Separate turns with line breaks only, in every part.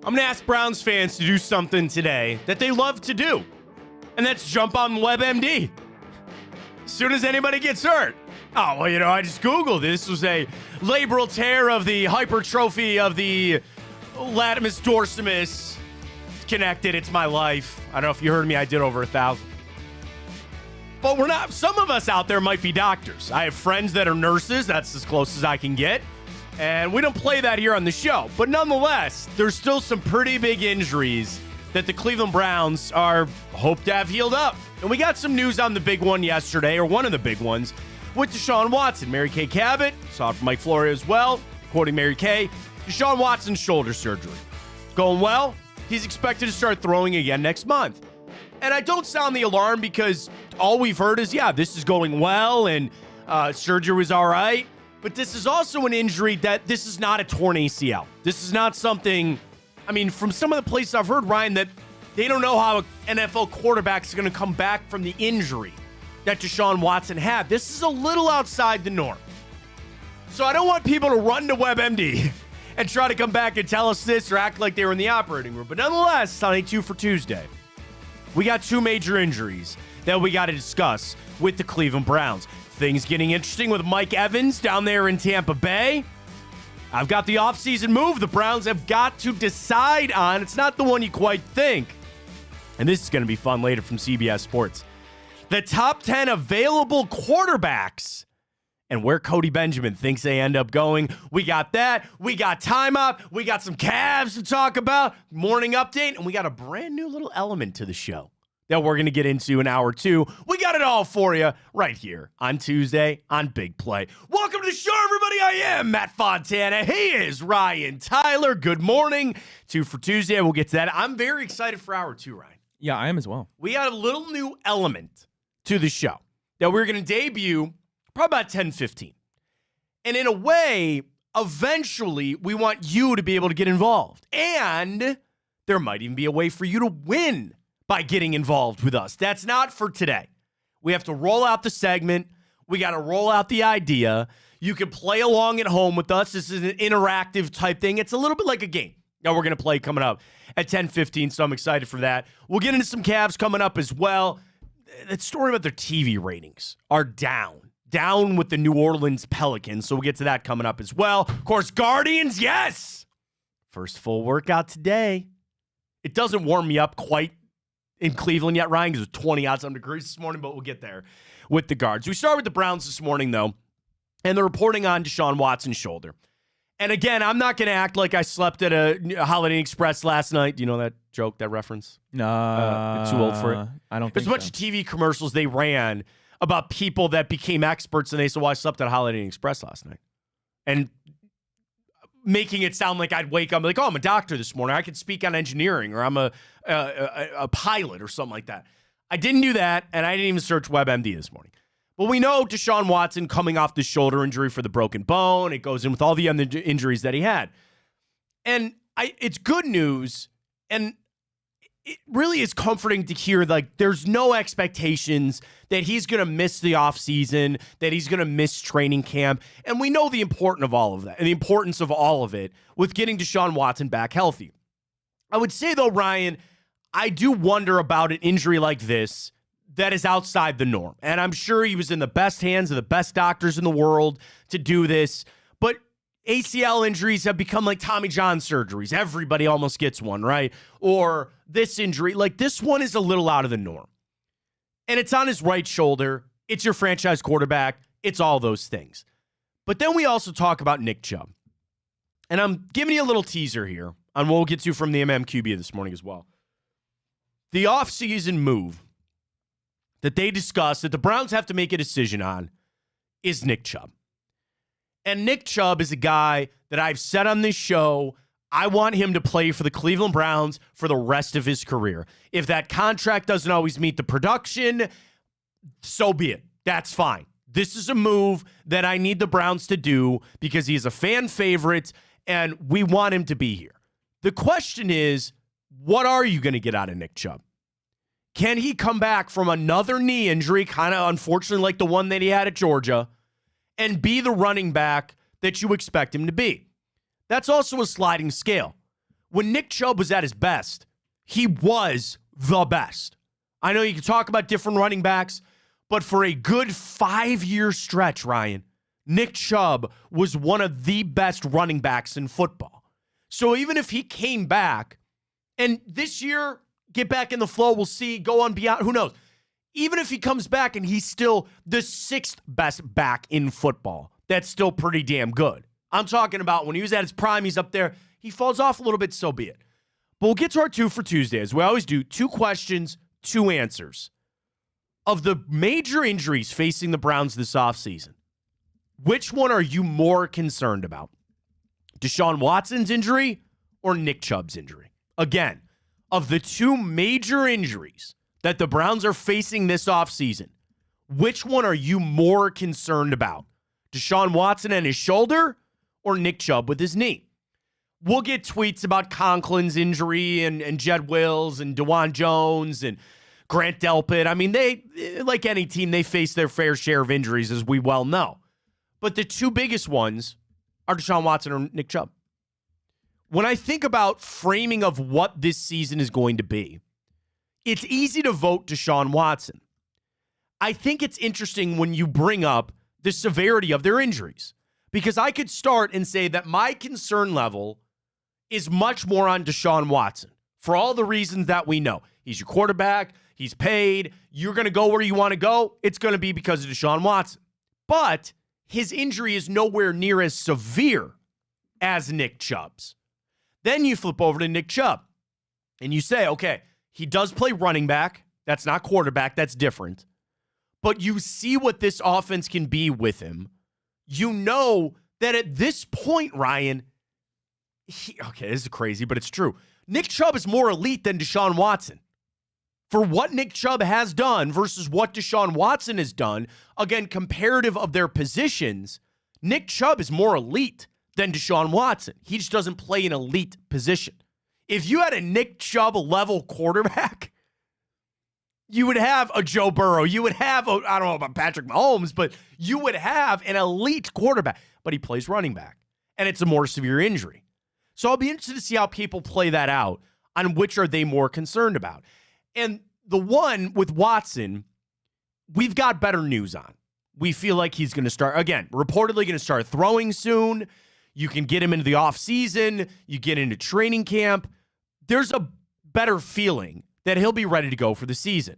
I'm going to ask Browns fans to do something today that they love to do, and that's jump on WebMD. As soon as anybody gets hurt. Oh, well, I just Googled it. This was a labral tear of the hypertrophy of the latimus dorsimus. It's connected. It's my life. I don't know if you heard me. I did over 1,000. But we're not. Some of us out there might be doctors. I have friends that are nurses. That's as close as I can get. And we don't play that here on the show. But nonetheless, there's still some pretty big injuries that the Cleveland Browns are hoped to have healed up. And we got some news on the big one yesterday, or one of the big ones, with Deshaun Watson. Mary Kay Cabot, saw it from Mike Florio as well, quoting Mary Kay, Deshaun Watson's shoulder surgery. Going well. He's expected to start throwing again next month. And I don't sound the alarm because all we've heard is, yeah, this is going well and surgery was all right. But this is also an injury that this is not a torn ACL. This is not something, from some of the places I've heard, Ryan, that they don't know how an NFL quarterback is going to come back from the injury that Deshaun Watson had. This is a little outside the norm. So I don't want people to run to WebMD and try to come back and tell us this or act like they were in the operating room. But nonetheless, Sunday 2 for Tuesday. We got two major injuries that we got to discuss with the Cleveland Browns. Things getting interesting with Mike Evans down there in Tampa Bay. I've got the offseason move the Browns have got to decide on. It's not the one you quite think. And this is going to be fun later from CBS Sports. The top 10 available quarterbacks and where Cody Benjamin thinks they end up going. We got that. We got timeout. We got some Cavs to talk about. Morning update. And we got a brand new little element to the show that we're going to get into in hour 2. We got it all for you right here on Tuesday on Big Play. Welcome to the show, everybody. I am Matt Fontana. He is Ryan Tyler. Good morning. 2 for Tuesday. We'll get to that. I'm very excited for hour 2, Ryan.
Yeah, I am as well.
We got a little new element to the show that we're going to debut probably about 10:15. And in a way, eventually, we want you to be able to get involved. And there might even be a way for you to win by getting involved with us. That's not for today. We have to roll out the segment. We got to roll out the idea. You can play along at home with us. This is an interactive type thing. It's a little bit like a game that we're going to play coming up at 10:15, so I'm excited for that. We'll get into some Cavs coming up as well. That story about their TV ratings are down with the New Orleans Pelicans, so we'll get to that coming up as well. Of course, Guardians, yes! First full workout today. It doesn't warm me up quite in Cleveland yet, Ryan, because it was 20 odd some degrees this morning, but we'll get there with the Guards. We start with the Browns this morning, though, and they're reporting on Deshaun Watson's shoulder. And again, I'm not going to act like I slept at a Holiday Inn Express last night. Do you know that joke, that reference?
No.
Too old for it?
I don't think
There's a bunch of TV commercials they ran about people that became experts, and they said, well, I slept at Holiday Inn Express last night. And making it sound like I'd wake up like, oh, I'm a doctor this morning. I could speak on engineering, or I'm a pilot or something like that. I didn't do that, and I didn't even search WebMD this morning. But we know Deshaun Watson coming off the shoulder injury for the broken bone. It goes in with all the other injuries that he had. And it's good news, and it really is comforting to hear, like, there's no expectations that he's going to miss the offseason, that he's going to miss training camp. And we know the importance of all of that, and the importance of all of it with getting Deshaun Watson back healthy. I would say, though, Ryan, I do wonder about an injury like this that is outside the norm. And I'm sure he was in the best hands of the best doctors in the world to do this. But ACL injuries have become like Tommy John surgeries. Everybody almost gets one, right? Or this injury, like this one is a little out of the norm. And it's on his right shoulder. It's your franchise quarterback. It's all those things. But then we also talk about Nick Chubb. And I'm giving you a little teaser here on what we'll get to from the MMQB this morning as well. The offseason move that they discussed that the Browns have to make a decision on is Nick Chubb. And Nick Chubb is a guy that I've said on this show, I want him to play for the Cleveland Browns for the rest of his career. If that contract doesn't always meet the production, so be it. That's fine. This is a move that I need the Browns to do because he's a fan favorite and we want him to be here. The question is, what are you going to get out of Nick Chubb? Can he come back from another knee injury, kind of unfortunately like the one that he had at Georgia, and be the running back that you expect him to be? That's also a sliding scale. when Nick Chubb was at his best, he was the best. I know you can talk about different running backs, but for a good 5-year stretch, Ryan, Nick Chubb was one of the best running backs in football. So even if he came back, and this year, get back in the flow, we'll see, go on beyond, who knows? Even if he comes back and he's still the 6th best back in football, that's still pretty damn good. I'm talking about when he was at his prime, he's up there. He falls off a little bit, so be it. But we'll get to our 2 for Tuesday, as we always do. 2 questions, 2 answers. Of the major injuries facing the Browns this offseason, which one are you more concerned about? Deshaun Watson's injury or Nick Chubb's injury? Again, of the 2 major injuries that the Browns are facing this offseason, which one are you more concerned about? Deshaun Watson and his shoulder or Nick Chubb with his knee? We'll get tweets about Conklin's injury and Jed Wills and DeJuan Jones and Grant Delpit. I mean, they, like any team, they face their fair share of injuries, as we well know. But the 2 biggest ones are Deshaun Watson or Nick Chubb. When I think about framing of what this season is going to be, it's easy to vote Deshaun Watson. I think it's interesting when you bring up the severity of their injuries, because I could start and say that my concern level is much more on Deshaun Watson for all the reasons that we know. He's your quarterback. He's paid. You're going to go where you want to go. It's going to be because of Deshaun Watson. But his injury is nowhere near as severe as Nick Chubb's. Then you flip over to Nick Chubb and you say, okay, he does play running back. That's not quarterback. That's different. But you see what this offense can be with him. You know that at this point, Ryan, okay, this is crazy, but it's true. Nick Chubb is more elite than Deshaun Watson. For what Nick Chubb has done versus what Deshaun Watson has done, again, comparative of their positions, Nick Chubb is more elite than Deshaun Watson. He just doesn't play an elite position. If you had a Nick Chubb level quarterback, you would have a Joe Burrow. You would have, I don't know about Patrick Mahomes, but you would have an elite quarterback. But he plays running back, and it's a more severe injury. So I'll be interested to see how people play that out on which are they more concerned about. And the one with Watson, we've got better news on. We feel like he's going to start, again, reportedly going to start throwing soon. You can get him into the offseason. You get into training camp. There's a better feeling that he'll be ready to go for the season.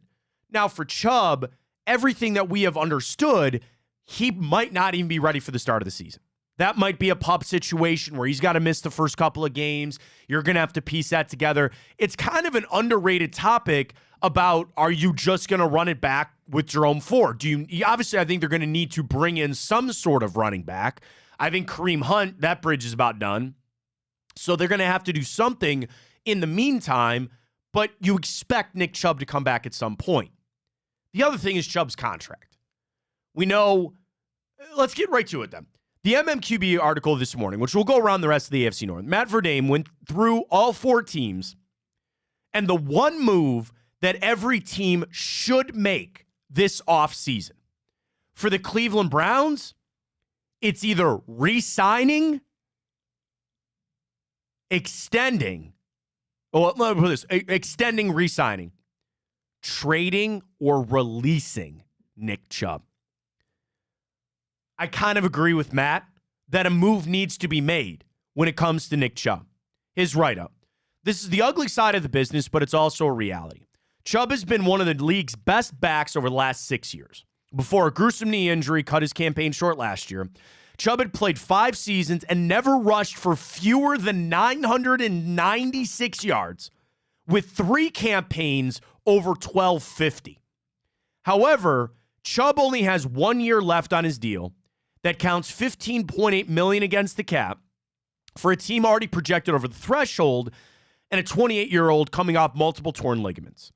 Now, for Chubb, everything that we have understood, he might not even be ready for the start of the season. That might be a pup situation where he's got to miss the first couple of games. You're going to have to piece that together. It's kind of an underrated topic about, are you just going to run it back with Jerome Ford? Obviously, I think they're going to need to bring in some sort of running back. I think Kareem Hunt, that bridge is about done. So they're going to have to do something in the meantime, but you expect Nick Chubb to come back at some point. The other thing is Chubb's contract. We know, let's get right to it then. The MMQB article this morning, which will go around the rest of the AFC North, Matt Verdame went through all 4 teams, and the one move that every team should make this offseason. For the Cleveland Browns, it's either re-signing, extending, let me put this, extending, re-signing, trading, or releasing Nick Chubb. I kind of agree with Matt that a move needs to be made when it comes to Nick Chubb. His write-up. This is the ugly side of the business, but it's also a reality. Chubb has been one of the league's best backs over the last 6 years. Before a gruesome knee injury cut his campaign short last year, Chubb had played 5 seasons and never rushed for fewer than 996 yards, with 3 campaigns over 1,250. However, Chubb only has 1 year left on his deal that counts $15.8 million against the cap for a team already projected over the threshold and a 28-year-old coming off multiple torn ligaments.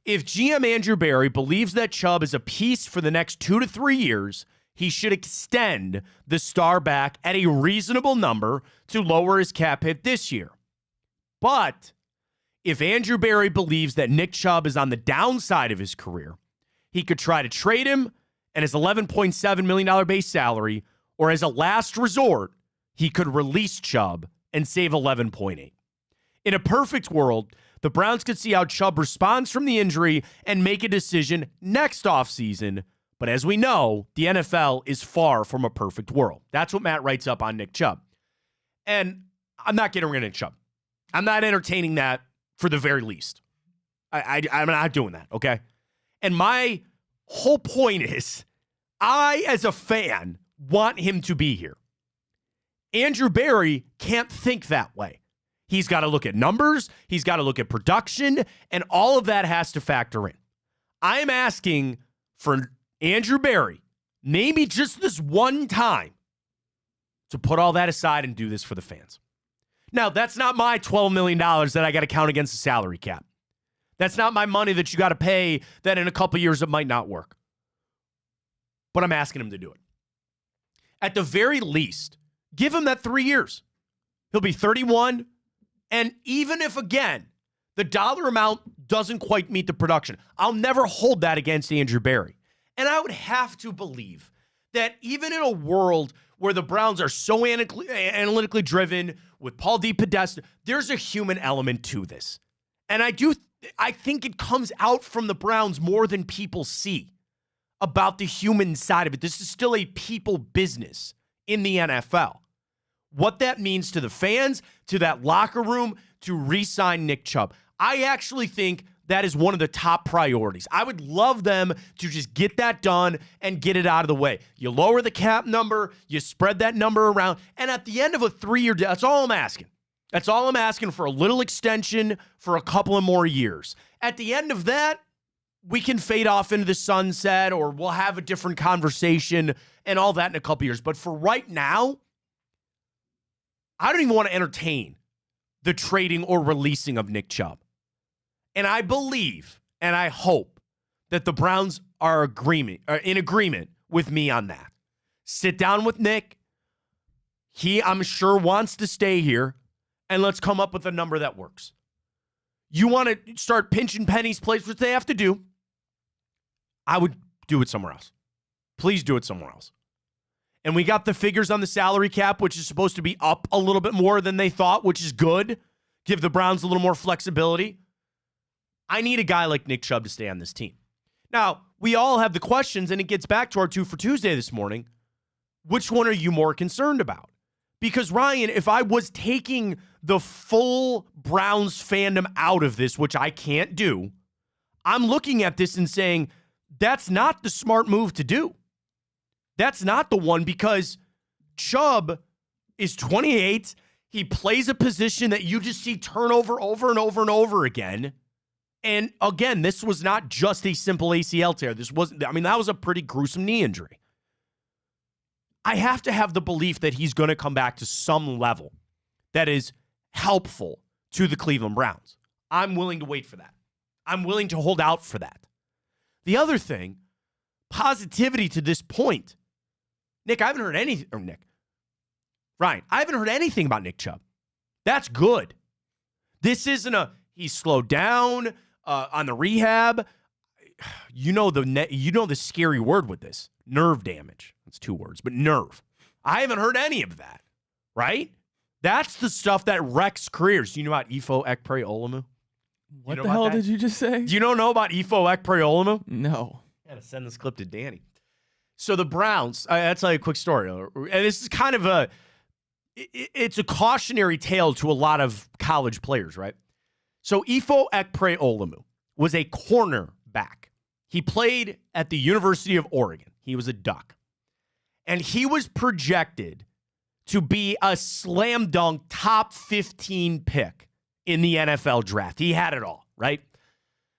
If GM Andrew Berry believes that Chubb is a piece for the next 2 to 3 years, he should extend the star back at a reasonable number to lower his cap hit this year. But if Andrew Berry believes that Nick Chubb is on the downside of his career, he could try to trade him and his $11.7 million base salary, or as a last resort, he could release Chubb and save $11.8. In a perfect world, the Browns could see how Chubb responds from the injury and make a decision next offseason. But as we know, the NFL is far from a perfect world. That's what Matt writes up on Nick Chubb. And I'm not getting rid of Nick Chubb. I'm not entertaining that for the very least. I'm not doing that, okay? And my whole point is, I, as a fan, want him to be here. Andrew Berry can't think that way. He's got to look at numbers. He's got to look at production, and all of that has to factor in. I'm asking for Andrew Berry, maybe just this one time, to put all that aside and do this for the fans. Now, that's not my $12 million that I got to count against the salary cap. That's not my money that you got to pay that in a couple years it might not work. But I'm asking him to do it. At the very least, give him that 3 years. He'll be 31. And even if, again, the dollar amount doesn't quite meet the production, I'll never hold that against Andrew Berry. And I would have to believe that even in a world where the Browns are so analytically driven with Paul D. Podesta, there's a human element to this. And I think it comes out from the Browns more than people see about the human side of it. This is still a people business in the NFL. What that means to the fans, to that locker room, to re-sign Nick Chubb. I actually think that is one of the top priorities. I would love them to just get that done and get it out of the way. You lower the cap number, you spread that number around, and at the end of a 3-year deal, that's all I'm asking. That's all I'm asking, for a little extension for a couple of more years. At the end of that, we can fade off into the sunset, or we'll have a different conversation and all that in a couple years. But for right now, I don't even want to entertain the trading or releasing of Nick Chubb. And I believe and I hope that the Browns are in agreement with me on that. Sit down with Nick. He, I'm sure, wants to stay here, and let's come up with a number that works. You want to start pinching pennies, place which they have to do, I would do it somewhere else. Please do it somewhere else. And we got the figures on the salary cap, which is supposed to be up a little bit more than they thought, which is good. Give the Browns a little more flexibility. I need a guy like Nick Chubb to stay on this team. Now, we all have the questions, and it gets back to our 2 for Tuesday this morning. Which one are you more concerned about? Because, Ryan, if I was taking the full Browns fandom out of this, which I can't do, I'm looking at this and saying, that's not the smart move to do. That's not the one, because Chubb is 28. He plays a position that you just see turnover over and over and over again. And again, this was not just a simple ACL tear. That was a pretty gruesome knee injury. I have to have the belief that he's going to come back to some level that is helpful to the Cleveland Browns. I'm willing to wait for that. I'm willing to hold out for that. The other thing, positivity to this point. Ryan, I haven't heard anything about Nick Chubb. That's good. This isn't he's slowed down on the rehab. You know the scary word with this, nerve damage. It's 2 words, but nerve. I haven't heard any of that, right? That's the stuff that wrecks careers. Do you know about Ifo Ekpre-Olumu?
What the hell did you just say?
Do you know about Ifo Ekpre-Olumu?
No.
I gotta send this clip to Danny. So the Browns, I'll tell you a quick story. And this is kind of it's a cautionary tale to a lot of college players, right? So Ifo Ekpre-Olumu was a cornerback. He played at the University of Oregon. He was a Duck. And he was projected to be a slam dunk top 15 pick in the NFL draft. He had it all, right?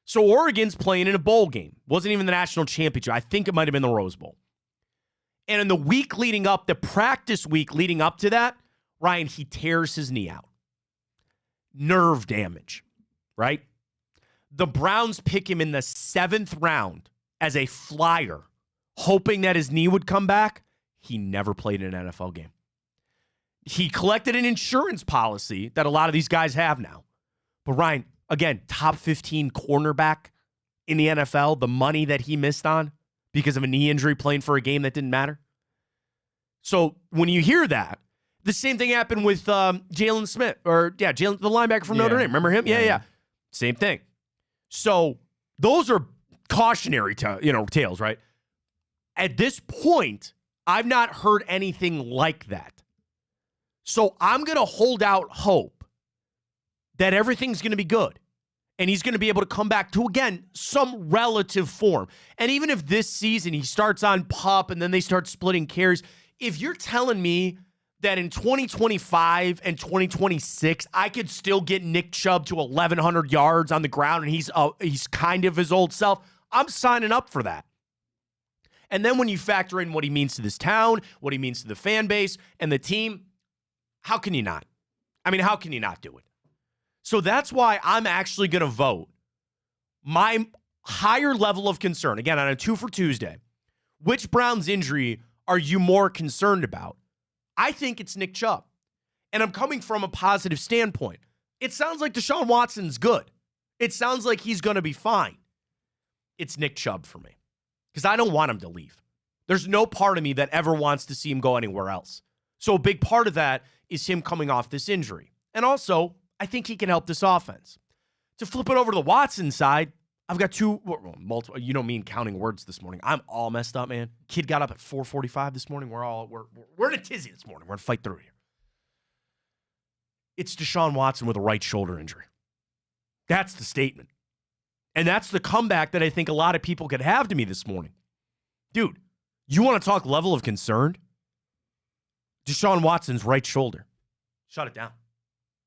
So Oregon's playing in a bowl game. Wasn't even the national championship. I think it might have been the Rose Bowl. And in the week leading up, the practice week leading up to that, Ryan, he tears his knee out. Nerve damage, right? The Browns pick him in the 7th round as a flyer, hoping that his knee would come back. He never played in an NFL game. He collected an insurance policy that a lot of these guys have now. But Ryan, again, top 15 cornerback in the NFL, the money that he missed on because of a knee injury playing for a game that didn't matter. So when you hear that, The same thing happened with Jalen Smith, Jalen, the linebacker from Notre Dame. Remember him? Yeah. Same thing. So those are cautionary tales, right? At this point, I've not heard anything like that. So I'm going to hold out hope that everything's going to be good. And he's going to be able to come back to, again, some relative form. And even if this season he starts on PUP and then they start splitting carries, if you're telling me that in 2025 and 2026, I could still get Nick Chubb to 1,100 yards on the ground and he's kind of his old self, I'm signing up for that. And then when you factor in what he means to this town, what he means to the fan base and the team, how can you not? I mean, how can you not do it? So that's why I'm actually going to vote my higher level of concern, again, on a 2 for Tuesday. Which Browns injury are you more concerned about? I think it's Nick Chubb. And I'm coming from a positive standpoint. It sounds like Deshaun Watson's good. It sounds like he's going to be fine. It's Nick Chubb for me because I don't want him to leave. There's no part of me that ever wants to see him go anywhere else. So a big part of that is him coming off this injury. And also, I think he can help this offense. To flip it over to the Watson side, I've got multiple. You know me and counting words this morning. I'm all messed up, man. Kid got up at 4:45 this morning. We're in a tizzy this morning. We're gonna fight through it here. It's Deshaun Watson with a right shoulder injury. That's the statement. And that's the comeback that I think a lot of people could have to me this morning. Dude, you want to talk level of concern? Deshaun Watson's right shoulder. Shut it down.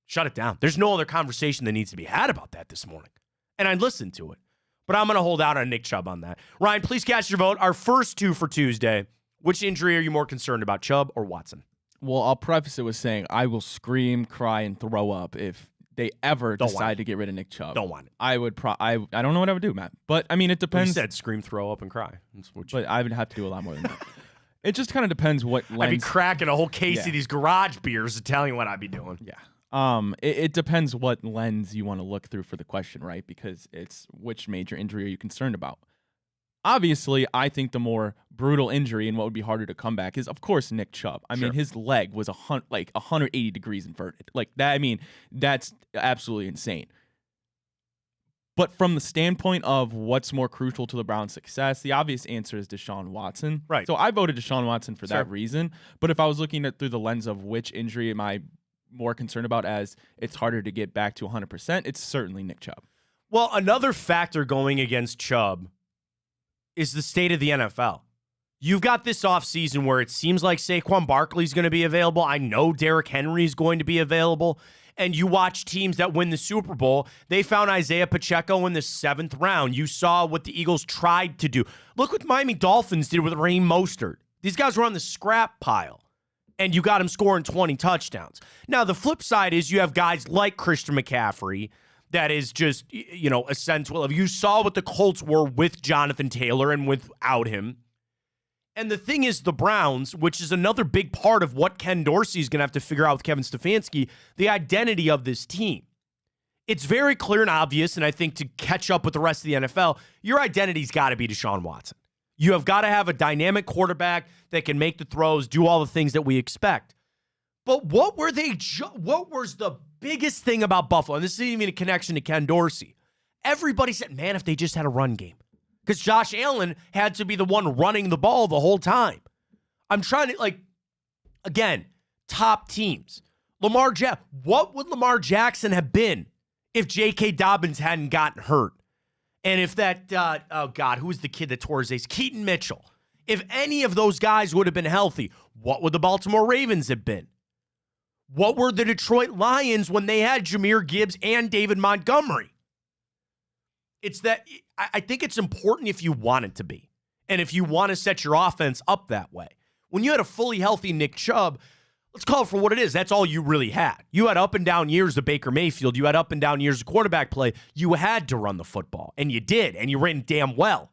Shut it down. There's no other conversation that needs to be had about that this morning. And I'd listen to it. But I'm going to hold out on Nick Chubb on that. Ryan, please cast your vote. Our first 2 for Tuesday. Which injury are you more concerned about, Chubb or Watson?
Well, I'll preface it with saying I will scream, cry, and throw up if they ever decide to get rid of Nick Chubb.
Don't want it.
I would I don't know what I would do, Matt. But, I mean, it depends.
You said scream, throw up, and cry.
But I would have to do a lot more than that. It just kind of depends what lens.
I'd be cracking a whole case of these garage beers to tell you what I'd be doing.
Yeah. It depends what lens you want to look through for the question, right? Because it's which major injury are you concerned about? Obviously, I think the more brutal injury and what would be harder to come back is, of course, Nick Chubb. I mean, his leg was 180 degrees inverted. Like that. I mean, that's absolutely insane. But from the standpoint of what's more crucial to the Browns' success, the obvious answer is Deshaun Watson.
Right.
So I voted Deshaun Watson for that reason. But if I was looking at through the lens of which injury am I more concerned about as it's harder to get back to 100%, it's certainly Nick Chubb.
Well, another factor going against Chubb is the state of the NFL. You've got this offseason where it seems like Saquon Barkley's going to be available. I know Derrick Henry's going to be available. And you watch teams that win the Super Bowl, they found Isaiah Pacheco in the 7th round. You saw what the Eagles tried to do. Look what Miami Dolphins did with Raheem Mostert. These guys were on the scrap pile. And you got him scoring 20 touchdowns. Now, the flip side is you have guys like Christian McCaffrey that is just, essential. You saw what the Colts were with Jonathan Taylor and without him. And the thing is, the Browns, which is another big part of what Ken Dorsey is going to have to figure out with Kevin Stefanski, the identity of this team. It's very clear and obvious, and I think to catch up with the rest of the NFL, your identity's got to be Deshaun Watson. You have got to have a dynamic quarterback that can make the throws, do all the things that we expect. But what was the biggest thing about Buffalo? And this isn't even a connection to Ken Dorsey. Everybody said, man, if they just had a run game. Because Josh Allen had to be the one running the ball the whole time. I'm trying to, again, top teams. What would Lamar Jackson have been if J.K. Dobbins hadn't gotten hurt? And if that, who was the kid that tore his ace? Keaton Mitchell. If any of those guys would have been healthy, what would the Baltimore Ravens have been? What were the Detroit Lions when they had Jahmyr Gibbs and David Montgomery? It's that I think it's important if you want it to be. And if you want to set your offense up that way. When you had a fully healthy Nick Chubb, let's call it for what it is. That's all you really had. You had up and down years of Baker Mayfield. You had up and down years of quarterback play. You had to run the football, and you did, and you ran damn well.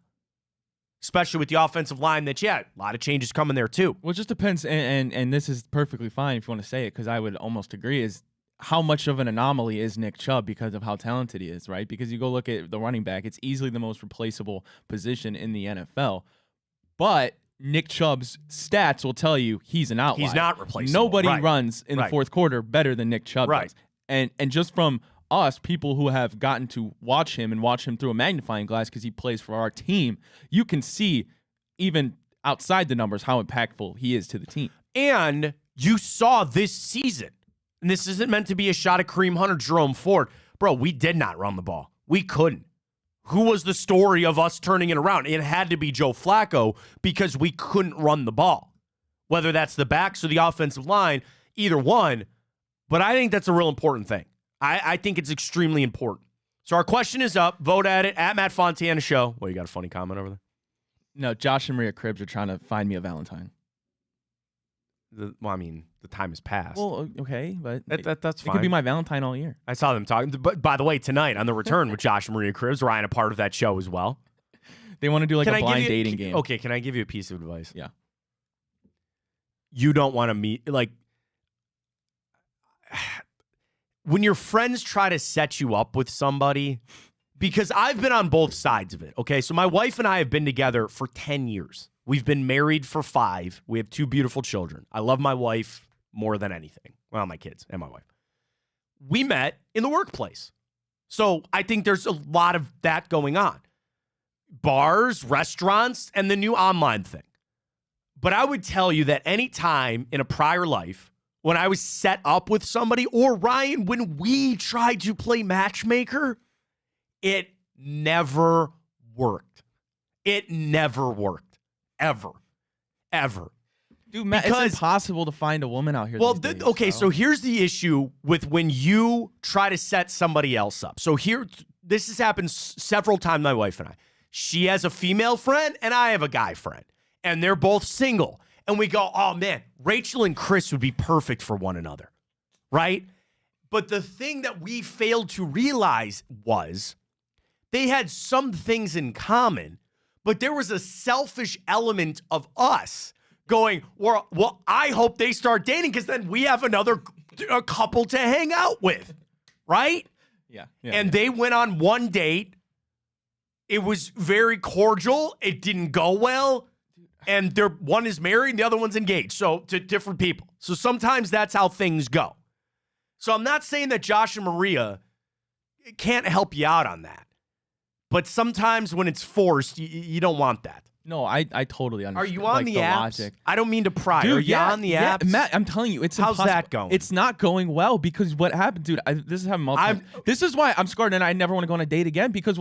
Especially with the offensive line that, a lot of changes coming there too.
Well, it just depends, and this is perfectly fine if you want to say it, because I would almost agree, is how much of an anomaly is Nick Chubb because of how talented he is, right? Because you go look at the running back, it's easily the most replaceable position in the NFL. But Nick Chubb's stats will tell you he's an outlier.
He's not replaceable.
Nobody
Right.
runs in the fourth quarter better than Nick Chubb
Right.
does. And just from us, people who have gotten to watch him and watch him through a magnifying glass because he plays for our team, you can see even outside the numbers how impactful he is to the team.
And you saw this season, and this isn't meant to be a shot at Kareem Hunt or Jerome Ford. Bro, we did not run the ball. We couldn't. Who was the story of us turning it around? It had to be Joe Flacco because we couldn't run the ball. Whether that's the backs or the offensive line, either one. But I think that's a real important thing. I think it's extremely important. So our question is up. Vote at it, at Matt Fontana Show. Well, you got a funny comment over there?
No, Josh and Maria Cribbs are trying to find me a Valentine.
The time has passed.
Well, okay, but
that's fine.
It could be my Valentine all year.
I saw them talking. But by the way, tonight on The Return with Josh and Maria Cribbs, Ryan, a part of that show as well.
They want to do like a blind dating game.
Okay, can I give you a piece of advice?
Yeah.
You don't want to meet, like, when your friends try to set you up with somebody, because I've been on both sides of it, okay? So my wife and I have been together for 10 years. We've been married for 5. We have 2 beautiful children. I love my wife more than anything. Well, my kids and my wife. We met in the workplace. So I think there's a lot of that going on. Bars, restaurants, and the new online thing. But I would tell you that any time in a prior life, when I was set up with somebody, or Ryan, when we tried to play matchmaker, it never worked. It never worked. Ever.
Dude, Matt,
Because,
it's impossible to find a woman out here.
Well,
these days,
okay, so here's the issue with when you try to set somebody else up. So this has happened several times, my wife and I. She has a female friend, and I have a guy friend. And they're both single. And we go, oh, man, Rachel and Chris would be perfect for one another, right? But the thing that we failed to realize was they had some things in common, but there was a selfish element of us going, well, I hope they start dating because then we have a couple to hang out with, right?
Yeah.
And they went on one date. It was very cordial. It didn't go well. And one is married, the other one's engaged. So to different people. So sometimes that's how things go. So I'm not saying that Josh and Maria can't help you out on that. But sometimes when it's forced, you don't want that.
No, I totally understand.
Are you on the apps? Logic. I don't mean to pry.
Dude,
Are you on the apps?
Matt, I'm telling you, it's
how's
impossible.
that going?
It's not going well because what happened, dude? This is happened multiple times. This is why I'm scarred and I never want to go on a date again because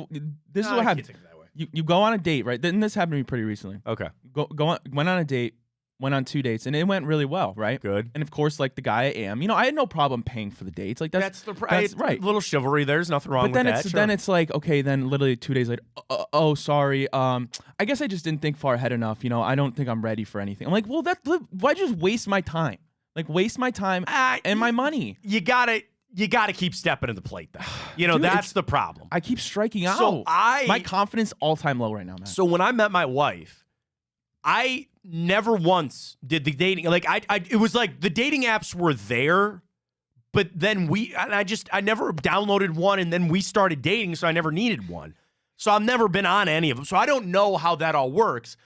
this is what happens. You go on a date, right? Then this happened to me pretty recently.
Okay.
Went on a date, went on 2 dates, and it went really well, right?
Good.
And of course, like the guy I am, I had no problem paying for the dates. Like that's right.
A little chivalry. There's nothing wrong
but
with that.
Then it's like, okay, then literally 2 days later, oh, sorry. I guess I just didn't think far ahead enough. I don't think I'm ready for anything. I'm like, well, why just waste my time? Like waste my time and my money.
You gotta keep stepping to the plate, though.
Dude,
that's the problem.
I keep striking out.
So
my confidence all-time low right now, man.
So when I met my wife, I never once did the dating. Like it was like the dating apps were there, but then I never downloaded one, and then we started dating, so I never needed one. So I've never been on any of them. So I don't know how that all works.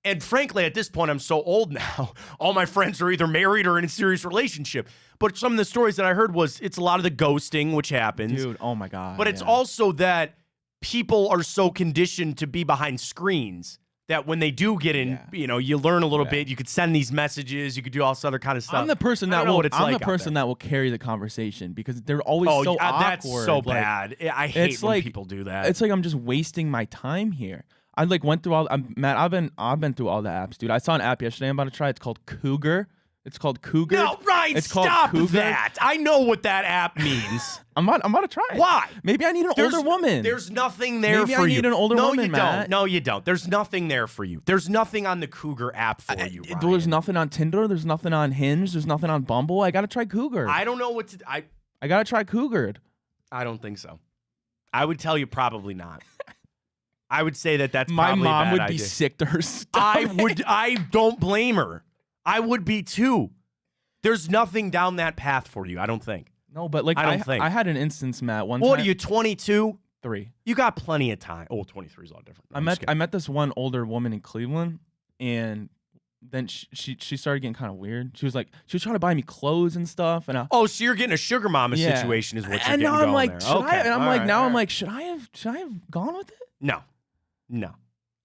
And frankly, at this point, I'm so old now. All my friends are either married or in a serious relationship. But some of the stories that I heard was it's a lot of the ghosting, which happens.
Dude, oh my God.
But it's also that people are so conditioned to be behind screens that when they do get in, you learn a little bit. You could send these messages. You could do all this other kind of stuff.
I'm the person that will carry the conversation because they're always so awkward.
That's so bad. I hate when people do that.
It's like I'm just wasting my time here. I went through Matt, I've been through all the apps, dude. I saw an app yesterday I'm about to try. It's called Cougar. It's called Cougar.
No, Ryan, stop that. I know what that app means.
I'm about to try it.
Why?
Maybe I need an older woman.
There's nothing there for you.
Maybe I need an older woman, Matt.
No, you don't. There's nothing there for you. There's nothing on the Cougar app for you, Ryan.
There's nothing on Tinder. There's nothing on Hinge. There's nothing on Bumble. I got to try Cougar.
I don't know what to...
I got to try Cougar.
I don't think so. I would tell you probably not. I would say that's
my
probably
mom
a bad
would
idea.
be sick to her stomach.
I don't blame her. I would be too. There's nothing down that path for you, I don't think.
No, but like I had an instance, Matt, one time.
What are you, 22?
3.
You got plenty of time. Oh, 23 is a lot different. No,
I met this one older woman in Cleveland, and then she started getting kind of weird. She was trying to buy me clothes and stuff, and
oh, so you're getting a sugar mama
Yeah.
situation is what you're
and
getting
now I'm
going
like,
there.
should
Okay.
I? And I'm
All
like,
right,
now
all
I'm
right.
like, should I have gone with it?
No.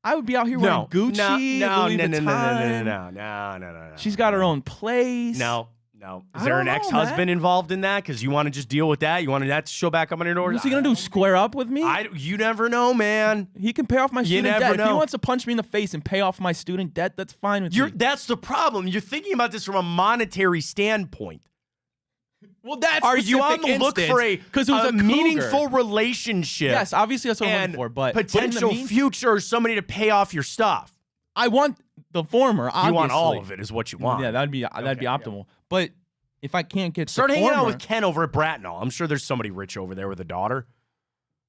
I would be out here wearing Gucci, Louis Vuitton.
No.
She's got her own place.
No. Is
I
there
don't
an
know,
ex-husband involved in that? Because you want to just deal with that? You want that to show back up on your door?
What's he gonna do? Square up with me?
You never know, man.
He can pay off my student
never
debt. If
know.
he wants to punch me in the face and pay off my student debt, that's fine with me.
That's the problem. You're thinking about this from a monetary standpoint.
Well, that's
Are you on the look for a meaningful relationship?
Yes, obviously that's what I'm
and
looking for. But
potential future, somebody to pay off your stuff.
I want the former. Obviously.
You want all of it, is what you want.
Yeah, that'd be optimal. But if I can't get
start
the
hanging out
former,
with Ken over at Bratnall. I'm sure there's somebody rich over there with a daughter.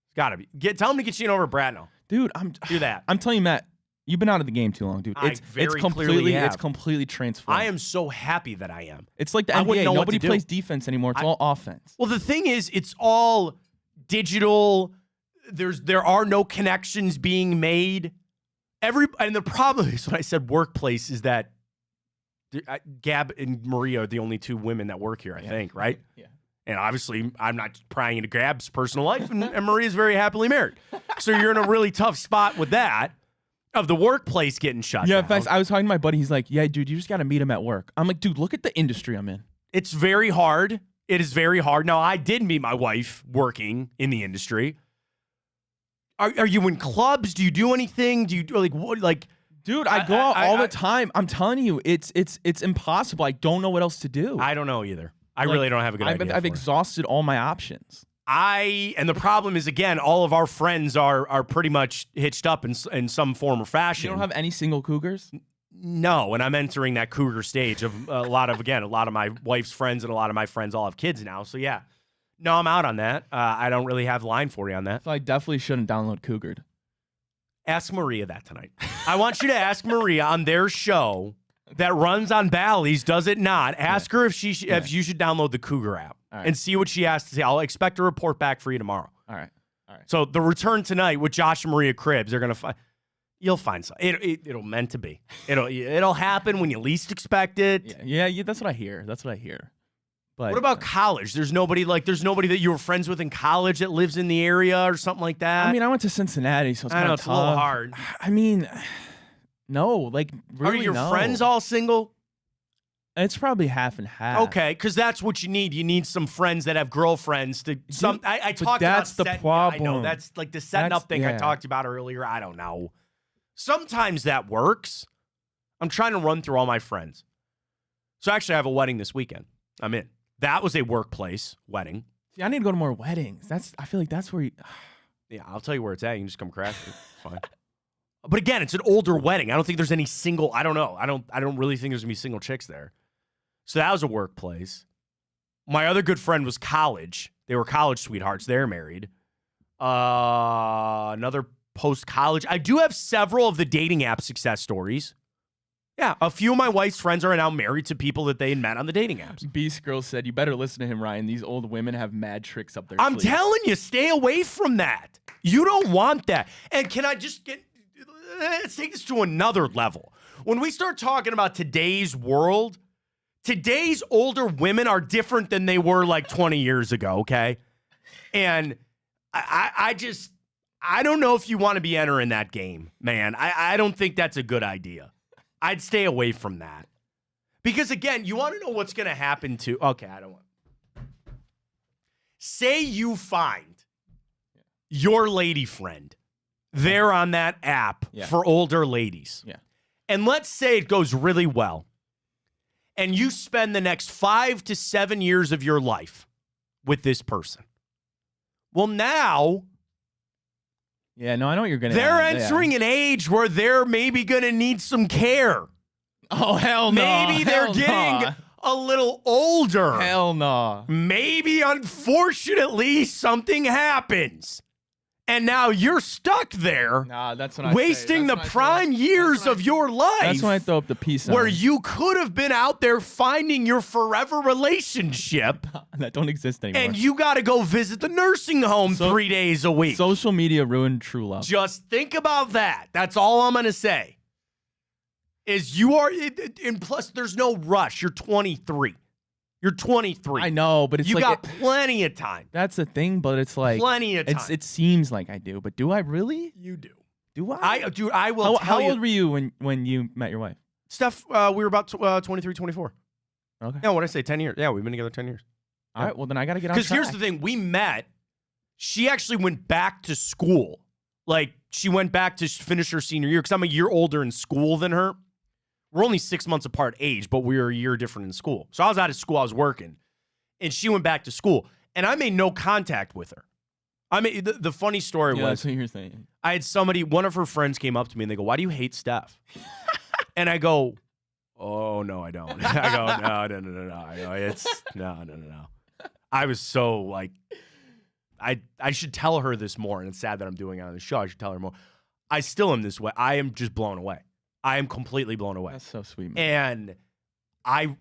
It's gotta be. Tell him to get you in over at Bratnall.
Dude,
do that.
I'm telling you, Matt. You've been out of the game too long, dude. It's completely transformed.
I am so happy that I am.
It's like the
I wouldn't
NBA.
know
Nobody
what to
plays
do.
defense anymore. It's all offense.
Well, the thing is, it's all digital. There are no connections being made. And the problem is, when I said workplace, is that Gab and Maria are the only two women that work here, I think, right?
Yeah.
And obviously, I'm not prying into Gab's personal life, and Maria's very happily married. So you're in a really tough spot with that, of the workplace getting shut down.
In fact, I was talking to my buddy. He's like, yeah, dude, you just got to meet him at work. I'm like, dude, look at the industry I'm in.
It's very hard. It is very hard. Now, I did meet my wife working in the industry. Are you in clubs? Do you do anything? Do you do like?
Dude, I go out all the time. I'm telling you, it's impossible. I don't know what else to do.
I don't know either. I really don't have a good idea.
I've exhausted all my options.
And the problem is, again, all of our friends are pretty much hitched up in some form or fashion.
You don't have any single cougars?
No, and I'm entering that cougar stage of a lot of my wife's friends and a lot of my friends all have kids now. So yeah, no, I'm out on that. I don't really have a line for you on that.
So I definitely shouldn't download Cougared.
Ask Maria that tonight. I want you to ask Maria on their show that runs on Bally's, does it not? Ask her if you should download the Cougar app and see what she has to say. I'll expect a report back for you tomorrow.
All right.
So the return tonight with Josh and Maria Cribbs, they're gonna find. You'll find something. It'll meant to be. It'll happen when you least expect it.
Yeah. That's what I hear. But
what about college? There's nobody that you were friends with in college that lives in the area or something like that.
I mean, I went to Cincinnati, so it's kind of tough.
It's a little hard.
I mean, no, like really,
are your friends all single?
It's probably half and half.
Okay, because that's what you need. You need some friends that have girlfriends to. I talked
that's
about
the problem.
I know that's like the setting up thing I talked about earlier. I don't know. Sometimes that works. I'm trying to run through all my friends. So actually, I have a wedding this weekend. I'm in. That was a workplace wedding.
See, I need to go to more weddings. I feel like that's where you.
Yeah, I'll tell you where it's at. You can just come crash it. Fine. But again, it's an older wedding. I don't think there's any single. I don't know. I don't really think there's gonna be single chicks there. So that was a workplace. My other good friend was college. They were college sweethearts. They're married. Another post-college. I do have several of the dating app success stories. Yeah, a few of my wife's friends are now married to people that they had met on the dating apps.
Beast Girl said, you better listen to him, Ryan. These old women have mad tricks up their
I'm
sleeve.
telling you, stay away from that. You don't want that. And can I just let's take this to another level. When we start talking about today's world, today's older women are different than they were like 20 years ago, okay? And I don't know if you want to be entering that game, man. I don't think that's a good idea. I'd stay away from that. Because, again, you want to know what's going to happen to... Okay, I don't want... Say you find your lady friend there on that app for older ladies.
Yeah.
And let's say it goes really well. And you spend the next 5 to 7 years of your life with this person. Well, now...
Yeah, no, I know what you're going to
They're entering an age where they're maybe going to need some care.
Oh, hell no.
Maybe they're getting a little older.
Hell no.
Maybe, unfortunately, something happens. And now you're stuck there,
that's when
wasting the prime years of your life.
That's when I throw up the peace sign.
Where you could have been out there finding your forever relationship.
That don't exist anymore.
And you got to go visit the nursing home 3 days a week.
Social media ruined true love.
Just think about that. That's all I'm going to say. is you are, and plus there's no rush. You're 23. You're 23.
I know, but it's
you
like
got plenty of time.
That's the thing, but it's like
Plenty of time.
it seems like I do, but do I really?
You do.
Do I?
Dude, I will tell you.
How old were you when you met your wife?
Steph, we were about 23, 24.
Okay.
Yeah, what did I say? 10 years. Yeah, we've been together 10 years.
All right, well, then I got to get on track.
Because here's the thing. We met. She actually went back to school. Like, she went back to finish her senior year because I'm a year older in school than her. We're only 6 months apart age, but we were a year different in school. So I was out of school. I was working. And she went back to school. And I made no contact with her. I mean, the funny story was,
that's what you're saying.
I had one of her friends came up to me and they go, "Why do you hate Steph?" And I go, "Oh, no, I don't." I go, no. I go, it's, no. I was so like, I should tell her this more. And it's sad that I'm doing it on the show. I should tell her more. I still am this way. I am just blown away. I am completely blown away.
That's so sweet, man.
And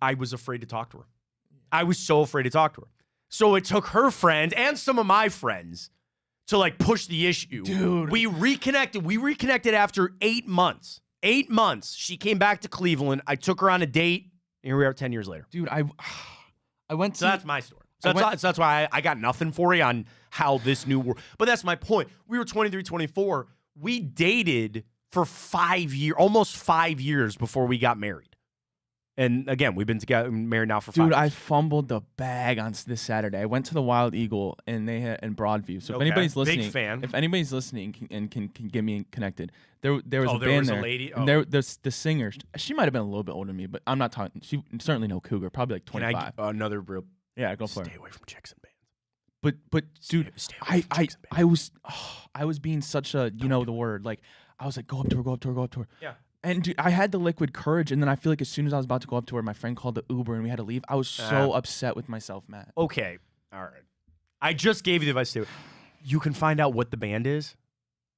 I was afraid to talk to her. I was so afraid to talk to her. So it took her friend and some of my friends to like push the issue.
Dude.
We reconnected. We reconnected after 8 months. 8 months. She came back to Cleveland. I took her on a date. And here we are 10 years later.
Dude, I went to...
So that's my story. So that's why I got nothing for you on how this new world... But that's my point. We were 23, 24. We dated for 5 years, almost 5 years before we got married. And again, we've been together, married now for 5 years.
Dude, I fumbled the bag on this Saturday. I went to the Wild Eagle and they had in Broadview. So if anybody's listening,
big fan.
If anybody's listening and can get me connected, there was a band
was
there.
A lady.
And there's the singer. She might have been a little bit older than me, but I'm not talking. She certainly no cougar, probably like 25.
Can I another real?
Yeah, go for it.
Stay away from chicks and bands.
But dude,
stay away from chicks and bands.
I was being such a the word, like I was like go up to her.
Yeah.
And dude, I had the liquid courage, and then I feel like as soon as I was about to go up to her, my friend called the Uber, and we had to leave. I was so upset with myself, Matt.
Okay, all right. I just gave you the advice to. You can find out what the band is.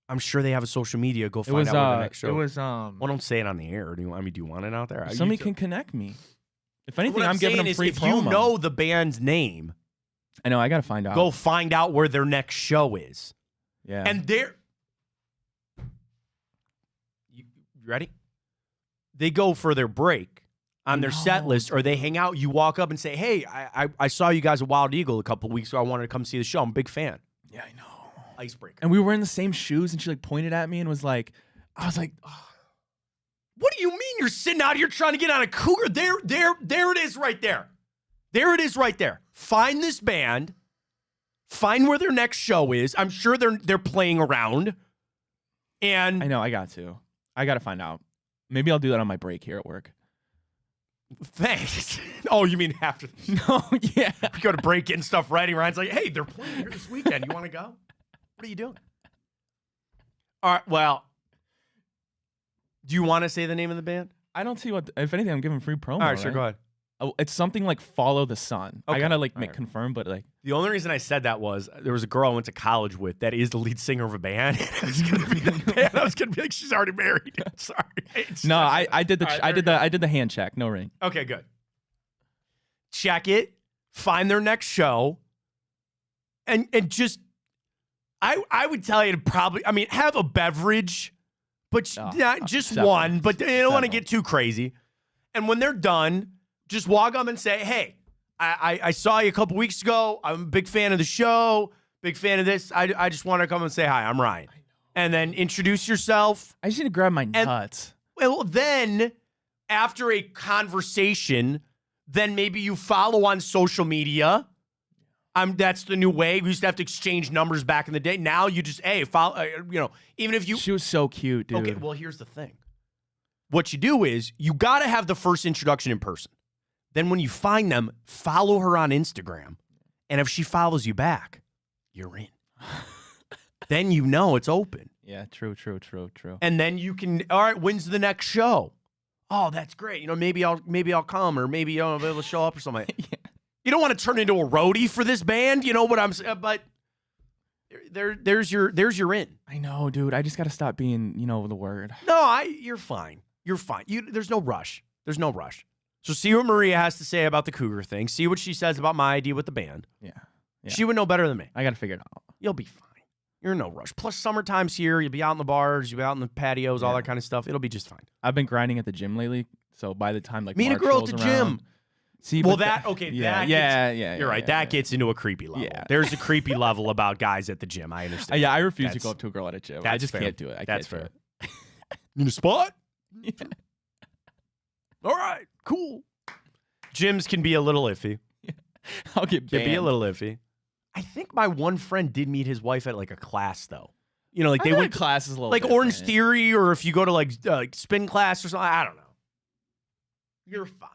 I'm sure they have a social media. Go find out what the next show.
It was
Well, don't say it on the air. Do you want it out there?
Somebody can connect me. If anything,
what
I'm giving them free
if
promo.
you know the band's name,
I know. I gotta find out.
go find out where their next show is.
Yeah.
And you ready? They go for their break on their set list, or they hang out. You walk up and say, "Hey, I saw you guys at Wild Eagle a couple of weeks ago. I wanted to come see the show. I'm a big fan."
Yeah, I know.
Icebreaker.
And we were in the same shoes, and she like pointed at me and was like, I was like, oh.
What do you mean you're sitting out here trying to get on a cougar? There it is right there. There it is right there. Find this band. Find where their next show is. I'm sure they're playing around. And
I know. I got to find out. Maybe I'll do that on my break here at work.
Thanks. Oh, you mean after?
No, yeah.
We go to break getting stuff ready. Ryan's like, "Hey, they're playing here this weekend. You want to go? What are you doing?" All right. Well, do you want to say the name of the band?
I don't see what. If anything, I'm giving free promo.
All right, sure. Go ahead.
Oh, it's something like Follow the Sun.
Okay.
I gotta like
All right.
confirm, but like
The only reason I said that was there was a girl I went to college with that is the lead singer of a band. I was gonna be that band. I was gonna be like, she's already married. Sorry.
no, I did the
All right,
I did the hand check. No ring.
Okay, good. Check it. Find their next show, and just I would tell you to probably have a beverage, but not just
several.
one. But you don't want to
Several.
get too crazy. And when they're done, just walk up and say, "Hey, I saw you a couple weeks ago. I'm a big fan of the show. Big fan of this. I just want to come and say hi. I'm Ryan." And then introduce yourself.
I just need to grab my nuts.
Well, then after a conversation, then maybe you follow on social media. That's the new way. We used to have to exchange numbers back in the day. Now you just, hey, follow, even if you.
She was so cute, dude.
Okay, well, here's the thing. What you do is you got to have the first introduction in person. Then when you find them, follow her on Instagram. And if she follows you back, you're in. Then you know it's open.
Yeah, true.
And then you can, all right, when's the next show? Oh, that's great. Maybe I'll come, or maybe I'll be able to show up or something.
Yeah.
You don't want to turn into a roadie for this band, you know what I'm saying? But there's your in.
I know, dude. I just got to stop being, the word.
No, you're fine. You're fine. There's no rush. There's no rush. So see what Maria has to say about the cougar thing. See what she says about my idea with the band.
Yeah.
She would know better than me.
I got to figure it out.
You'll be fine. You're in no rush. Plus, summertime's here. You'll be out in the bars. You'll be out in the patios, all that kind of stuff. It'll be just fine.
I've been grinding at the gym lately, so by the time like
meet
March
a girl at
rolls
the
around,
gym.
See,
Well,
but
You're right. That gets into a creepy level.
Yeah.
There's a creepy level about guys at the gym. I understand.
I refuse to go up to a girl at a gym. I just
fair.
can't do it.
That's
can't
fair. Need a spot?
Yeah.
All right, cool. Gyms can be a little iffy.
I'll get banned.
Can be a little iffy. I think my one friend did meet his wife at like a class though. You know, like they went
classes a little
like
different.
Orange Theory, or if you go to like spin class or something. I don't know. You're fine.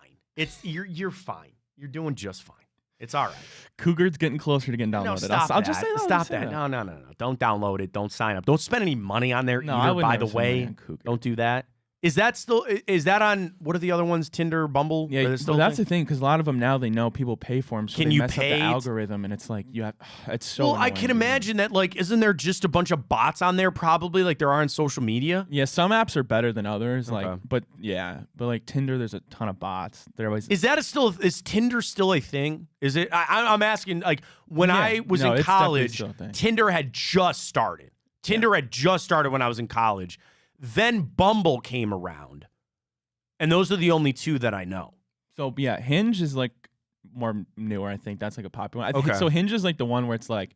You're fine. You're doing just fine. It's all right.
Cougar's getting closer to getting downloaded.
No, stop
I'll just say that.
Stop that. No. Don't download it. Don't sign up. Don't spend any money on there
No, I
either,
would
by
never
the
spend money
way.
on Cougar.
Don't do that. Is that on, what are the other ones? Tinder, Bumble?
Yeah, but that's the thing, because a lot of them now, they know people pay for them, so
Can
they
you
mess
pay?
up the algorithm, and it's like, it's so
Well, I
annoying
can
to me.
imagine that, like, isn't there just a bunch of bots on there probably, like there are on social media?
Yeah, some apps are better than others,
Okay.
but like Tinder, there's a ton of bots. They're always
Is Tinder still a thing? Is it? I'm asking, like, when I was
No,
in
it's definitely
college,
still a thing.
Tinder had just started. Tinder had just started when I was in college. Then Bumble came around. And those are the only two that I know.
So yeah, Hinge is like more newer. I think that's like a popular one.
Okay.
So Hinge is like the one where it's like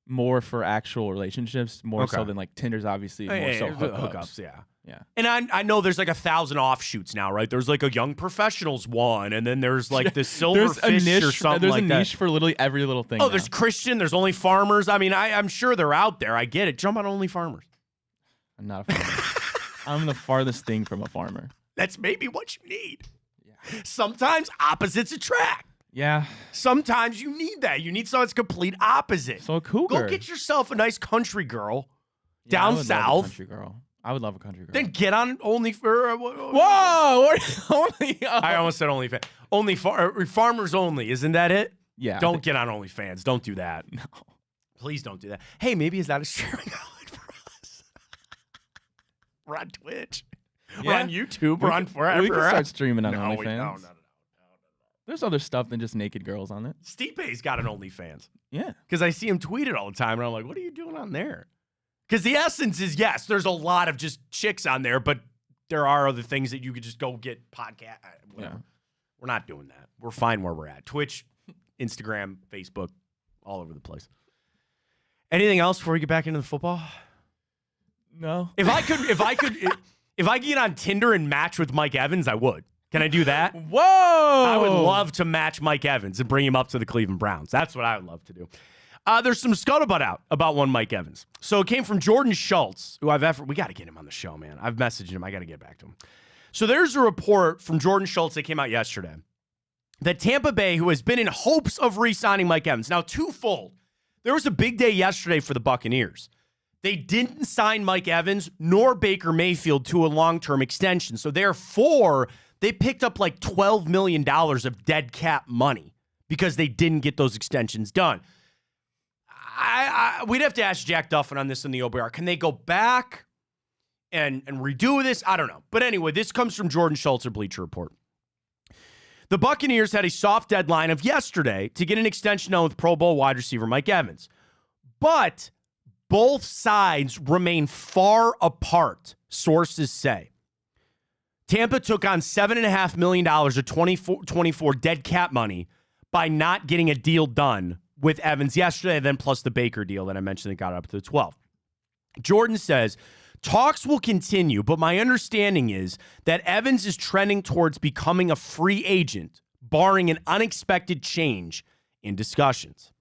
more for actual relationships, more so
Okay.
than like Tinder's obviously more
Yeah,
so
yeah,
hookups.
yeah.
Yeah.
And I know there's like 1,000 offshoots now, right? There's like a young professionals one, and then there's like the silverfish or something
There's
like
a
that.
niche for literally every little thing.
Oh,
now.
there's Christian. There's only farmers. I mean, I'm sure they're out there. I get it. Jump on only farmers.
I'm not a farmer. I'm the farthest thing from a farmer.
That's maybe what you need. Yeah. Sometimes opposites attract.
Yeah.
Sometimes you need that. You need someone that's complete opposite.
So a cougar.
Go get yourself a nice country girl
Yeah, I
down
would love a
south.
country girl. I would love a country girl.
Then get on only for.
Whoa! Only.
I almost said OnlyFans. Farmers only. Isn't that it?
Yeah.
Don't get on OnlyFans. Don't do that.
No.
Please don't do that. Hey, maybe is that a streaming outlet for us? We're on Twitch. We're
Yeah.
on YouTube. We're on forever.
We can start streaming on
No,
OnlyFans.
no.
There's other stuff than just naked girls on it.
Stipe's got an OnlyFans.
Yeah.
Because I see him tweet it all the time, and I'm like, what are you doing on there? Because the essence is, yes, there's a lot of just chicks on there, but there are other things that you could just go get podcast, whatever.
Yeah.
We're not doing that. We're fine where we're at. Twitch, Instagram, Facebook, all over the place. Anything else before we get back into the football?
No.
If I could get on Tinder and match with Mike Evans, I would. Can I do that?
Whoa!
I would love to match Mike Evans and bring him up to the Cleveland Browns. That's what I would love to do. There's some scuttlebutt out about one Mike Evans. So it came from Jordan Schultz, who we got to get him on the show, man. I've messaged him. I got to get back to him. So there's a report from Jordan Schultz that came out yesterday that Tampa Bay, who has been in hopes of re-signing Mike Evans, now twofold. There was a big day yesterday for the Buccaneers. They didn't sign Mike Evans nor Baker Mayfield to a long-term extension. So therefore, they picked up like $12 million of dead cap money because they didn't get those extensions done. We'd have to ask Jack Duffin on this in the OBR. Can they go back and redo this? I don't know. But anyway, this comes from Jordan Schultz of Bleacher Report. The Buccaneers had a soft deadline of yesterday to get an extension done with Pro Bowl wide receiver Mike Evans. But both sides remain far apart, sources say. Tampa took on $7.5 million of 24 dead cap money by not getting a deal done with Evans yesterday, then plus the Baker deal that I mentioned that got up to the 12. Jordan says, talks will continue, but my understanding is that Evans is trending towards becoming a free agent, barring an unexpected change in discussions.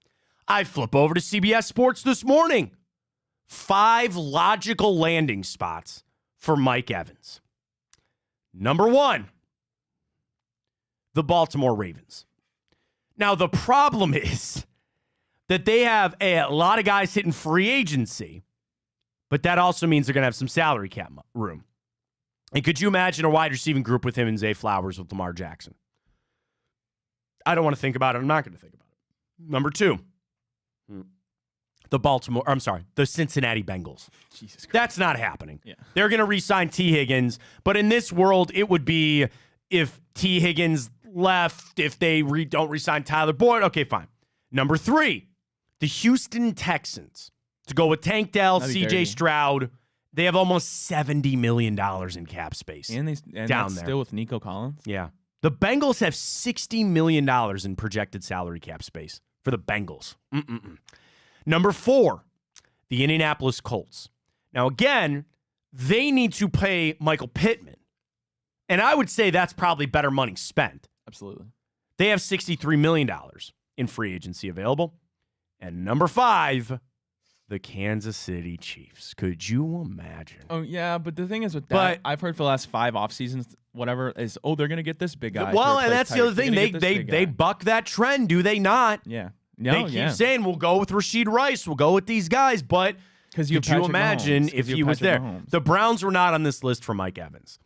I flip over to CBS Sports this morning. 5 logical landing spots for Mike Evans. Number 1, the Baltimore Ravens. Now, the problem is that they have a lot of guys hitting free agency, but that also means they're going to have some salary cap room. And could you imagine a wide receiving group with him and Zay Flowers with Lamar Jackson? I don't want to think about it. I'm not going to think about it. Number 2, the Cincinnati Bengals.
Jesus Christ.
That's not happening.
Yeah.
They're going to re-sign T. Higgins, but in this world, it would be if T. Higgins left, if they don't re-sign Tyler Boyd. Okay, fine. Number 3, the Houston Texans. to go with Tank Dell,
That'd be
C.J.
dirty.
Stroud. They have almost $70 million in cap space.
And
down
that's
there.
still with Nico Collins.
Yeah. The Bengals have $60 million in projected salary cap space for the Bengals. Number 4, the Indianapolis Colts. Now, again, they need to pay Michael Pittman. And I would say that's probably better money spent.
Absolutely.
They have $63 million in free agency available. And number 5, the Kansas City Chiefs. Could you imagine?
Oh, yeah, but the thing is with that,
But-
I've heard for the last 5 off seasons, whatever, is, they're going to get this big guy.
Well,
to
and
replace
that's the
Tyreek.
other
They're
thing.
gonna get this big
They
guy.
buck that trend, do they not?
Yeah.
They
No,
keep saying, we'll go with Rashid Rice. We'll go with these guys. But
Because
could you imagine if he was there? The Browns were not on this list for Mike Evans.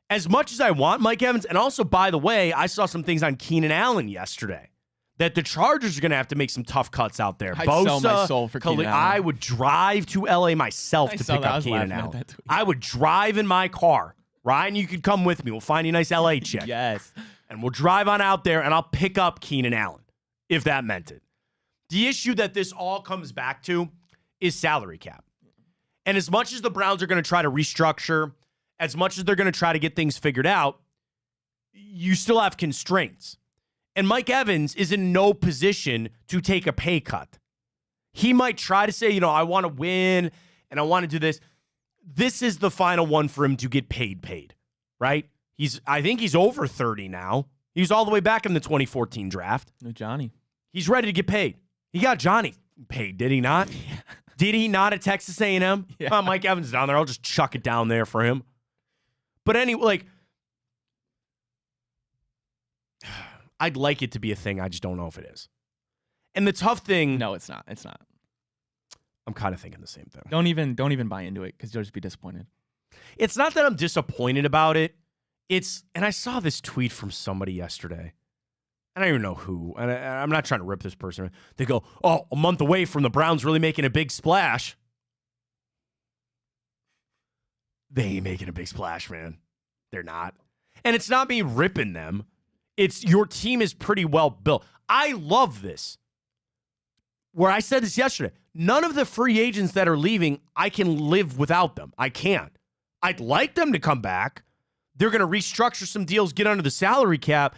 As much as I want Mike Evans, and also, by the way, I saw some things on Keenan Allen yesterday that the Chargers are going to have to make some tough cuts out there.
I'd sell my soul for Keenan Allen.
I would drive to L.A. myself to pick up Keenan Allen. I would drive in my car. Ryan, you could come with me. We'll find you a nice L.A. chick.
Yes.
And we'll drive on out there, and I'll pick up Keenan Allen, if that meant it. The issue that this all comes back to is salary cap. And as much as the Browns are going to try to restructure, as much as they're going to try to get things figured out, you still have constraints. And Mike Evans is in no position to take a pay cut. He might try to say, I want to win and I want to do this. This is the final one for him to get paid, right? I think he's over 30 now. He was all the way back in the 2014 draft.
No, Johnny.
He's ready to get paid. He got Johnny paid, did he not?
Yeah.
Did he not at Texas A&M?
Yeah.
Oh, Mike Evans is down there. I'll just chuck it down there for him. But anyway, I'd like it to be a thing. I just don't know if it is. And the tough thing,
No, it's not. It's not.
I'm kind of thinking the same thing.
Don't even buy into it because you'll just be disappointed.
It's not that I'm disappointed about it. And I saw this tweet from somebody yesterday. I don't even know who. And I'm not trying to rip this person. They go, a month away from the Browns really making a big splash. They ain't making a big splash, man. They're not. And it's not me ripping them. It's your team is pretty well built. I love this. Where I said this yesterday. None of the free agents that are leaving, I can live without them. I can't. I'd like them to come back. They're going to restructure some deals, get under the salary cap.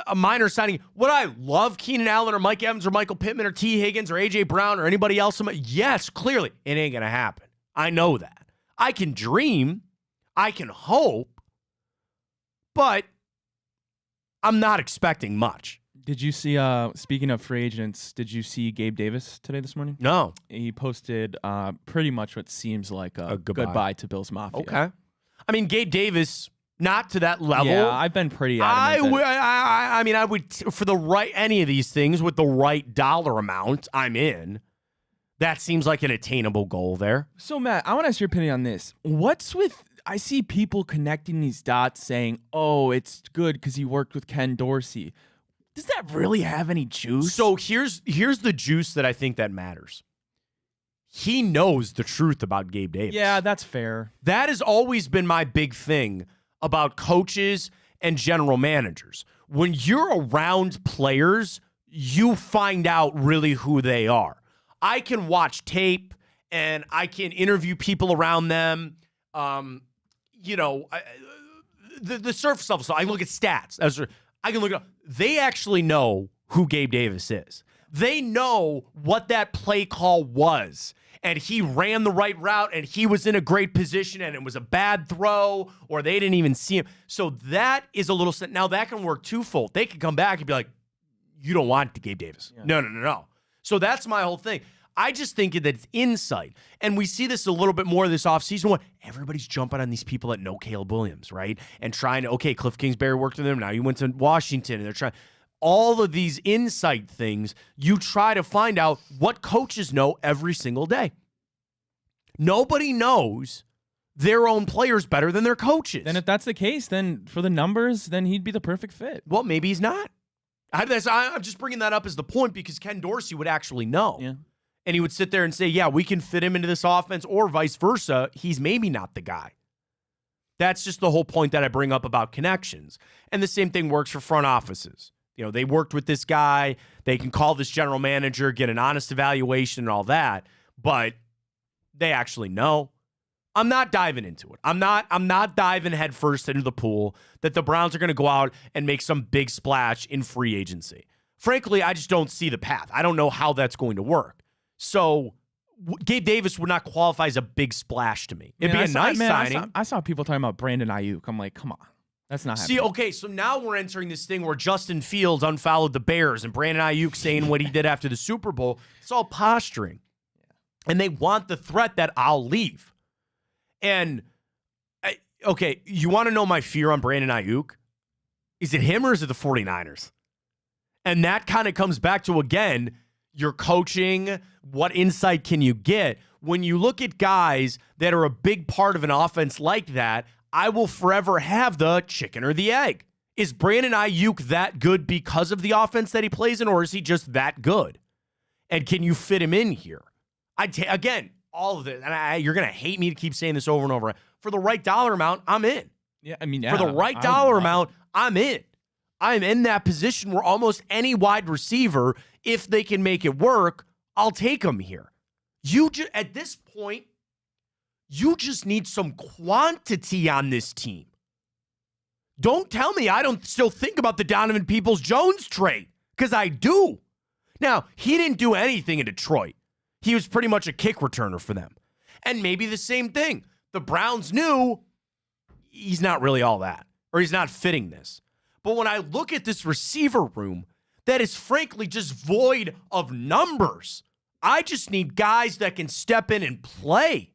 A minor signing. Would I love Keenan Allen or Mike Evans or Michael Pittman or T. Higgins or A.J. Brown or anybody else? Yes, clearly. It ain't going to happen. I know that. I can dream. I can hope. But I'm not expecting much.
Did you see, speaking of free agents, did you see Gabe Davis today this morning?
No.
He posted pretty much what seems like a goodbye to Bills Mafia.
Okay. I mean, Gabe Davis, not to that level.
Yeah, I've been pretty adamant
I would, for any of these things with the right dollar amount, I'm in. That seems like an attainable goal there.
So, Matt, I want to ask your opinion on this. I see people connecting these dots saying, it's good because he worked with Ken Dorsey. Does that really have any juice?
So here's the juice that I think that matters. He knows the truth about Gabe Davis.
Yeah, that's fair.
That has always been my big thing about coaches and general managers. When you're around players, you find out really who they are. I can watch tape and I can interview people around them. The surface level. So I look at stats. I can look at. They actually know who Gabe Davis is. They know what that play call was. And he ran the right route and he was in a great position and it was a bad throw or they didn't even see him. So that is a little. Now that can work twofold. They could come back and be like, you don't want Gabe Davis. Yeah. No. So that's my whole thing. I just think that it's insight. And we see this a little bit more this offseason when everybody's jumping on these people that know Caleb Williams, right? And trying to, Cliff Kingsbury worked with him. Now he went to Washington and they're trying. All of these insight things, you try to find out what coaches know every single day. Nobody knows their own players better than their coaches.
Then if that's the case, then for the numbers, then he'd be the perfect fit.
Well, maybe he's not. I'm just bringing that up as the point because Ken Dorsey would actually know.
Yeah.
And he would sit there and say, yeah, we can fit him into this offense, or vice versa. He's maybe not the guy. That's just the whole point that I bring up about connections. And the same thing works for front offices. They worked with this guy. They can call this general manager, get an honest evaluation and all that. But they actually know. I'm not diving into it. I'm not diving headfirst into the pool that the Browns are going to go out and make some big splash in free agency. Frankly, I just don't see the path. I don't know how that's going to work. So Gabe Davis would not qualify as a big splash to me. It'd be a nice signing.
I saw people talking about Brandon Ayuk. I'm like, come on. That's not happening.
See, okay, so now we're entering this thing where Justin Fields unfollowed the Bears and Brandon Ayuk saying what he did after the Super Bowl. It's all posturing. And they want the threat that I'll leave. And, okay, you want to know my fear on Brandon Ayuk? Is it him or is it the 49ers? And that kind of comes back to, again, your coaching, what insight can you get? When you look at guys that are a big part of an offense like that, I will forever have the chicken or the egg. Is Brandon Ayuk that good because of the offense that he plays in, or is he just that good? And can you fit him in here? Again, all of this, and you're going to hate me to keep saying this over and over. For the right dollar amount, I'm in.
Yeah, I mean,
for the right dollar amount, I'm in. I'm in that position where almost any wide receiver, if they can make it work, I'll take them here. At this point, you just need some quantity on this team. Don't tell me I don't still think about the Donovan Peoples-Jones trade, because I do. Now, he didn't do anything in Detroit. He was pretty much a kick returner for them. And maybe the same thing. The Browns knew he's not really all that, or he's not fitting this. But when I look at this receiver room, that is frankly just void of numbers. I just need guys that can step in and play.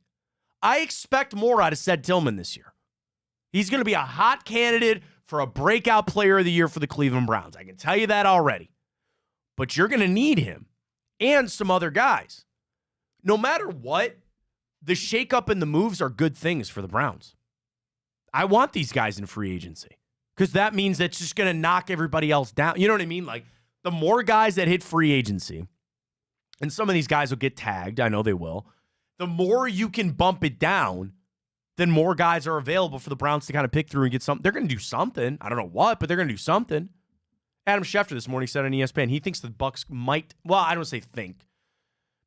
I expect more out of Ced Tillman this year. He's going to be a hot candidate for a breakout player of the year for the Cleveland Browns. I can tell you that already. But you're going to need him and some other guys. No matter what, the shakeup and the moves are good things for the Browns. I want these guys in free agency because that means that's just going to knock everybody else down. You know what I mean? Like, the more guys that hit free agency, and some of these guys will get tagged, I know they will, the more you can bump it down, then more guys are available for the Browns to kind of pick through and get something. They're going to do something. I don't know what, but they're going to do something. Adam Schefter this morning said on ESPN he thinks the Bucs might, well, I don't say think,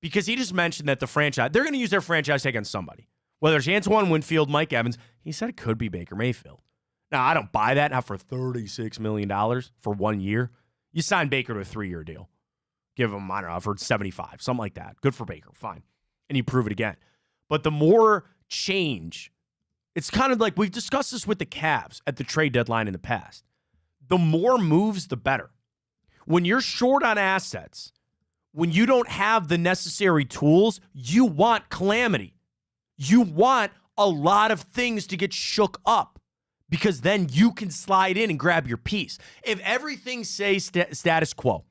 because he just mentioned that the franchise, they're going to use their franchise tag on somebody. Whether it's Antoine Winfield, Mike Evans, he said it could be Baker Mayfield. Now, I don't buy that, not for $36 million for 1 year. You sign Baker to a 3-year deal. Give him, I don't know, I've heard 75, something like that. Good for Baker, fine. And you prove it again. But the more change, it's kind of like we've discussed this with the Cavs at the trade deadline in the past. The more moves, the better. When you're short on assets, when you don't have the necessary tools, you want calamity. You want a lot of things to get shook up because then you can slide in and grab your piece. If everything stays status quo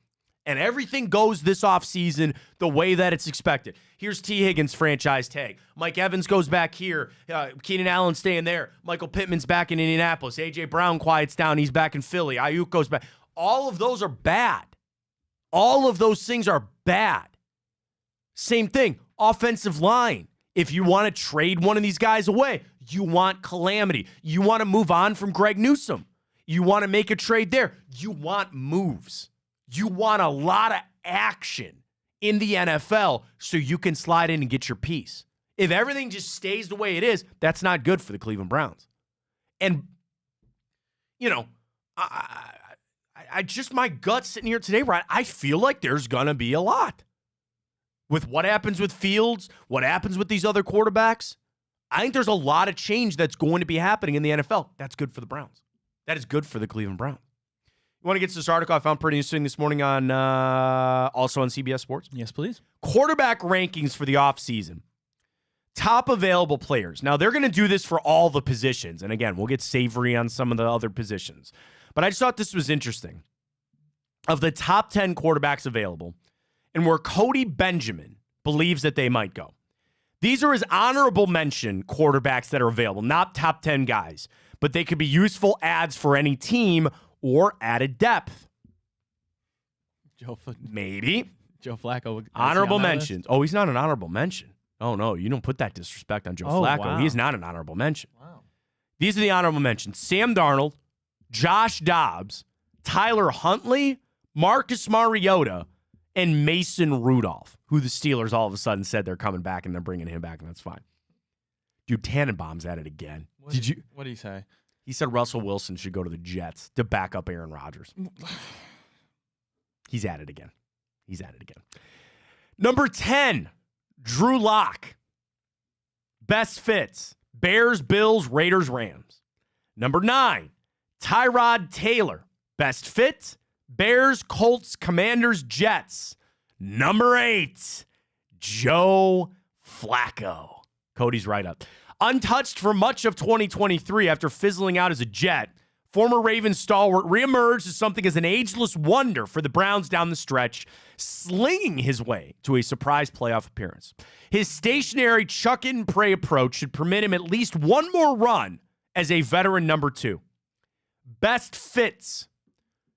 and everything goes this offseason the way that it's expected, here's T. Higgins' franchise tag. Mike Evans goes back here. Keenan Allen staying there. Michael Pittman's back in Indianapolis. A.J. Brown quiets down. He's back in Philly. Ayuk goes back. All of those are bad. All of those things are bad. Same thing. Offensive line. If you want to trade one of these guys away, you want calamity. You want to move on from Greg Newsome. You want to make a trade there. You want moves. You want a lot of action in the NFL so you can slide in and get your piece. If everything just stays the way it is, that's not good for the Cleveland Browns. And, you know, I just, my gut sitting here today, right? I feel like there's going to be a lot. With what happens with Fields, what happens with these other quarterbacks, I think there's a lot of change that's going to be happening in the NFL. That's good for the Browns. That is good for the Cleveland Browns. You want to get to this article I found pretty interesting this morning on also on CBS Sports?
Yes, please.
Quarterback rankings for the offseason. Top available players. Now, they're going to do this for all the positions. And again, we'll get savory on some of the other positions. But I just thought this was interesting. Of the top 10 quarterbacks available, and where Cody Benjamin believes that they might go. These are his honorable mention quarterbacks that are available, not top 10 guys, but they could be useful adds for any team or added depth. Maybe.
Joe Flacco.
Honorable mentions. Oh, he's not an honorable mention. Oh, no, you don't put that disrespect on Joe Flacco. Wow. He is not an honorable mention. Wow. These are the honorable mentions. Sam Darnold, Josh Dobbs, Tyler Huntley, Marcus Mariota, and Mason Rudolph, who the Steelers all of a sudden said they're coming back and they're bringing him back, and that's fine. Dude, Tannenbaum's at it again.
What did he say?
He said Russell Wilson should go to the Jets to back up Aaron Rodgers. He's at it again. Number 10, Drew Lock. Best fits, Bears, Bills, Raiders, Rams. Number 9, Tyrod Taylor. Best fit, Bears, Colts, Commanders, Jets. Number 8, Joe Flacco. Cody's right up. Untouched for much of 2023 after fizzling out as a Jet, former Ravens stalwart reemerged as something as an ageless wonder for the Browns down the stretch, slinging his way to a surprise playoff appearance. His stationary chuck-it-and-pray approach should permit him at least one more run as a veteran number 2. Best fits,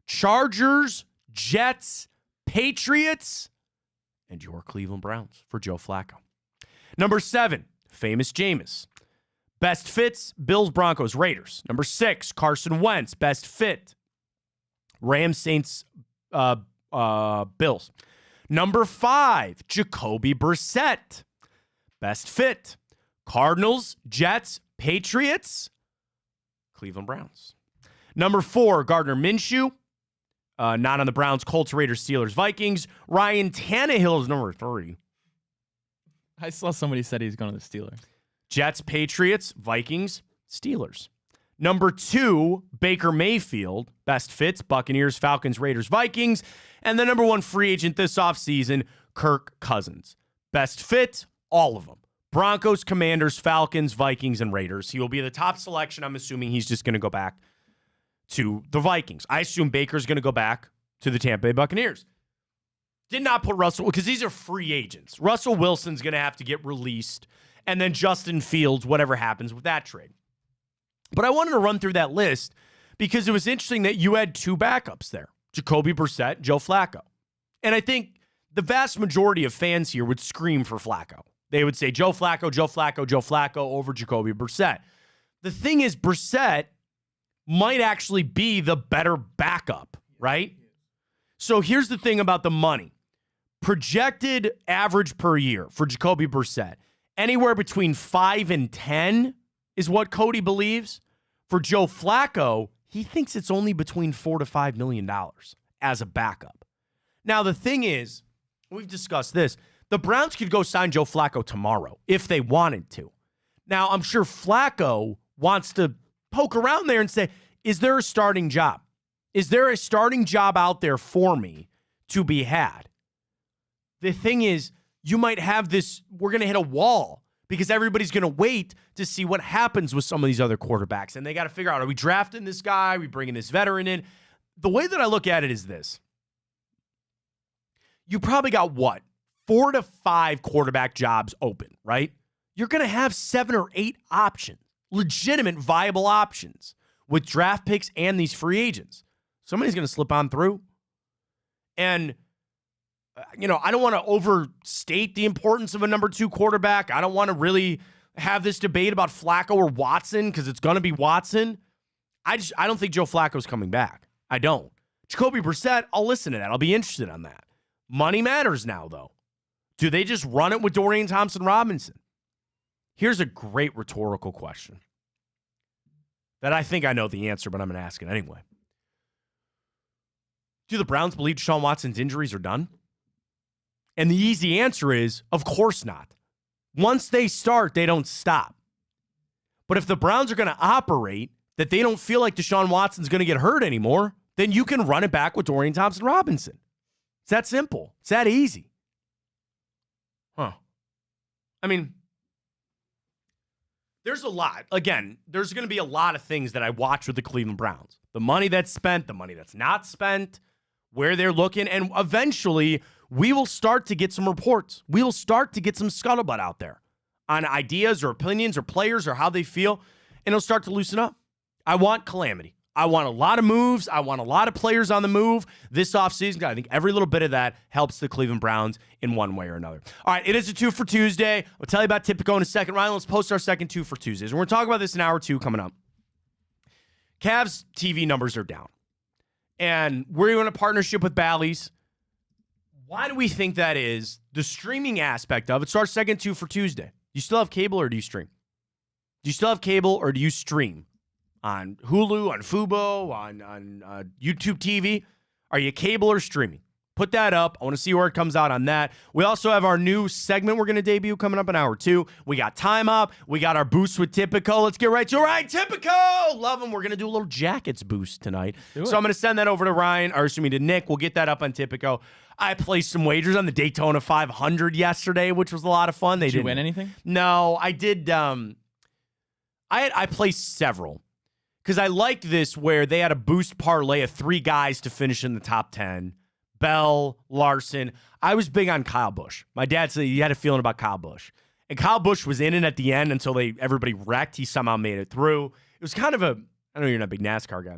Chargers, Jets, Patriots, and your Cleveland Browns for Joe Flacco. Number 7, famous Jameis. Best fits, Bills, Broncos, Raiders. Number 6, Carson Wentz. Best fit, Rams, Saints, Bills. Number 5, Jacoby Brissett. Best fit, Cardinals, Jets, Patriots, Cleveland Browns. Number 4, Gardner Minshew. Not on the Browns, Colts, Raiders, Steelers, Vikings. Ryan Tannehill is number 3.
I saw somebody said he's going to the Steelers.
Jets, Patriots, Vikings, Steelers. Number 2, Baker Mayfield. Best fits, Buccaneers, Falcons, Raiders, Vikings. And the number 1 free agent this offseason, Kirk Cousins. Best fit, all of them. Broncos, Commanders, Falcons, Vikings, and Raiders. He will be the top selection. I'm assuming he's just going to go back to the Vikings. I assume Baker's going to go back to the Tampa Bay Buccaneers. Did not put Russell, because these are free agents. Russell Wilson's going to have to get released, and then Justin Fields, whatever happens with that trade. But I wanted to run through that list because it was interesting that you had 2 backups there, Jacoby Brissett, Joe Flacco. And I think the vast majority of fans here would scream for Flacco. They would say Joe Flacco, Joe Flacco, Joe Flacco over Jacoby Brissett. The thing is, Brissett might actually be the better backup, right? So here's the thing about the money. Projected average per year for Jacoby Brissett, anywhere between 5 and 10 is what Cody believes. For Joe Flacco, he thinks it's only between $4 to $5 million as a backup. Now, the thing is, we've discussed this, the Browns could go sign Joe Flacco tomorrow if they wanted to. Now, I'm sure Flacco wants to poke around there and say, is there a starting job? Is there a starting job out there for me to be had? The thing is, you might have this, we're going to hit a wall because everybody's going to wait to see what happens with some of these other quarterbacks. And they got to figure out, are we drafting this guy? Are we bringing this veteran in? The way that I look at it is this. You probably got 4 to 5 quarterback jobs open, right? You're going to have 7 or 8 options, legitimate, viable options with draft picks and these free agents. Somebody's going to slip on through. And, I don't want to overstate the importance of a number 2 quarterback. I don't want to really have this debate about Flacco or Watson because it's going to be Watson. I don't think Joe Flacco's coming back. I don't. Jacoby Brissett, I'll listen to that. I'll be interested on that. Money matters now, though. Do they just run it with Dorian Thompson-Robinson? Here's a great rhetorical question that I think I know the answer, but I'm going to ask it anyway. Do the Browns believe Deshaun Watson's injuries are done? And the easy answer is, of course not. Once they start, they don't stop. But if the Browns are going to operate that they don't feel like Deshaun Watson's going to get hurt anymore, then you can run it back with Dorian Thompson-Robinson. It's that simple. It's that easy. Huh. I mean, there's a lot. Again, there's going to be a lot of things that I watch with the Cleveland Browns. The money that's spent, the money that's not spent, where they're looking, and eventually we will start to get some reports. We will start to get some scuttlebutt out there on ideas or opinions or players or how they feel, and it'll start to loosen up. I want calamity. I want a lot of moves. I want a lot of players on the move this offseason. I think every little bit of that helps the Cleveland Browns in one way or another. All right, it is a 2 for Tuesday. I'll tell you about Tipico in a second. Ryan, let's post our second 2 for Tuesdays. We're going to talk about this in hour 2 coming up. Cavs TV numbers are down. And we're in a partnership with Bally's. Why do we think that is? The streaming aspect of it. Starts second 2 for Tuesday. You still have cable or do you stream? Do you still have cable or do you stream? On Hulu, on Fubo, on YouTube TV? Are you cable or streaming? Put that up. I want to see where it comes out on that. We also have our new segment we're going to debut coming up in hour 2. We got Time Up. We got our boost with Typico. Let's get right to it. Right, Typico! Love them. We're going to do a little Jackets boost tonight. So I'm going to send that over to Ryan, or excuse me, to Nick. We'll get that up on Typico. I placed some wagers on the Daytona 500 yesterday, which was a lot of fun.
Did you win anything?
No, I did. I placed several. Because I liked this where they had a boost parlay of 3 guys to finish in the top 10. Bell, Larson. I was big on Kyle Busch. My dad said he had a feeling about Kyle Busch. And Kyle Busch was in it at the end until everybody wrecked. He somehow made it through. It was kind of I know you're not a big NASCAR guy,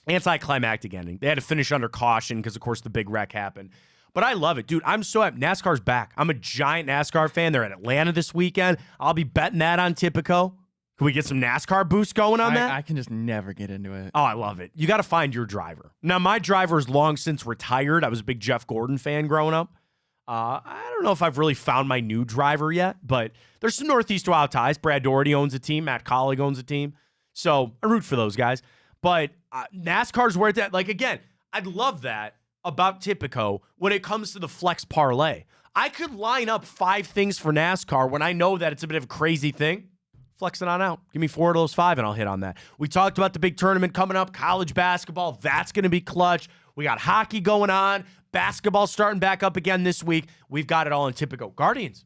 anticlimactic ending. They had to finish under caution because, of course, the big wreck happened. But I love it. Dude, I'm so happy. NASCAR's back. I'm a giant NASCAR fan. They're in Atlanta this weekend. I'll be betting that on Typico. Can we get some NASCAR boost going on that?
I can just never get into it.
Oh, I love it. You got to find your driver. Now, my driver is long since retired. I was a big Jeff Gordon fan growing up. I don't know if I've really found my new driver yet, but there's some Northeast Wild ties. Brad Doherty owns a team. Matt Collig owns a team. So I root for those guys. But NASCAR's where it's at. Like, again, I'd love that about Typico when it comes to the flex parlay. I could line up 5 things for NASCAR when I know that it's a bit of a crazy thing. Flex it on out. Give me 4 of those 5 and I'll hit on that. We talked about the big tournament coming up, college basketball. That's going to be clutch. We got hockey going on. Basketball starting back up again this week. We've got it all in Typico. Guardians.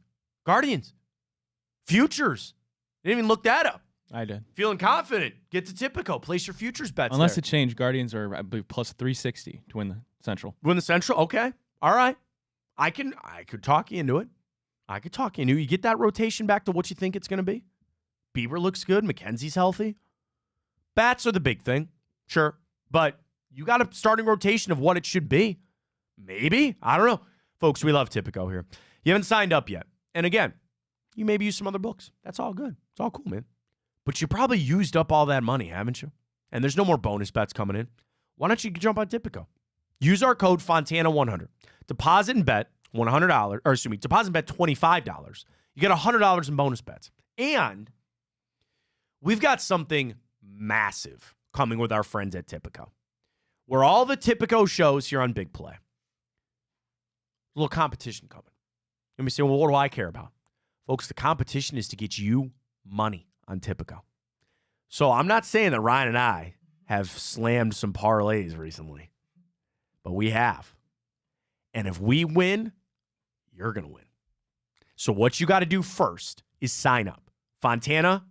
Futures. Didn't even look that up.
I did.
Feeling confident. Get to Typico. Place your futures bets
Unless
there.
it changed, Guardians are, I believe, plus 360 to win the Central.
Win the Central? Okay. All right. I could talk you into it. You get that rotation back to what you think it's going to be. Bieber looks good. McKenzie's healthy. Bats are the big thing. Sure. But you got a starting rotation of what it should be. Maybe. I don't know. Folks, we love Typico here. You haven't signed up yet. And again, you maybe use some other books. That's all good. It's all cool, man. But you probably used up all that money, haven't you? And there's no more bonus bets coming in. Why don't you jump on Typico? Use our code Fontana100. Deposit and bet $100, or excuse me, deposit and bet $25. You get $100 in bonus bets. And we've got something massive coming with our friends at Typico. Where all the Typico shows here on Big Play. A little competition coming. Let me say, well, what do I care about? Folks, the competition is to get you money on Typico. So I'm not saying that Ryan and I have slammed some parlays recently, but we have. And if we win, you're going to win. So what you got to do first is sign up. Fontana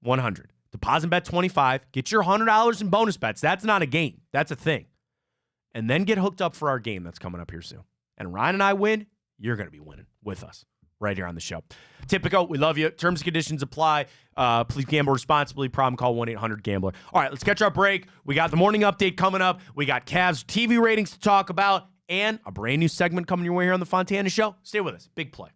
100. Deposit bet 25. Get your $100 in bonus bets. That's not a game. That's a thing. And then get hooked up for our game that's coming up here soon. And Ryan and I win, you're going to be winning with us right here on the show. Typico, we love you. Terms and conditions apply. Please gamble responsibly. Problem, call 1-800-GAMBLER. All right, let's catch our break. We got the morning update coming up. We got Cavs TV ratings to talk about and a brand new segment coming your way here on the Fontana Show. Stay with us. Big play.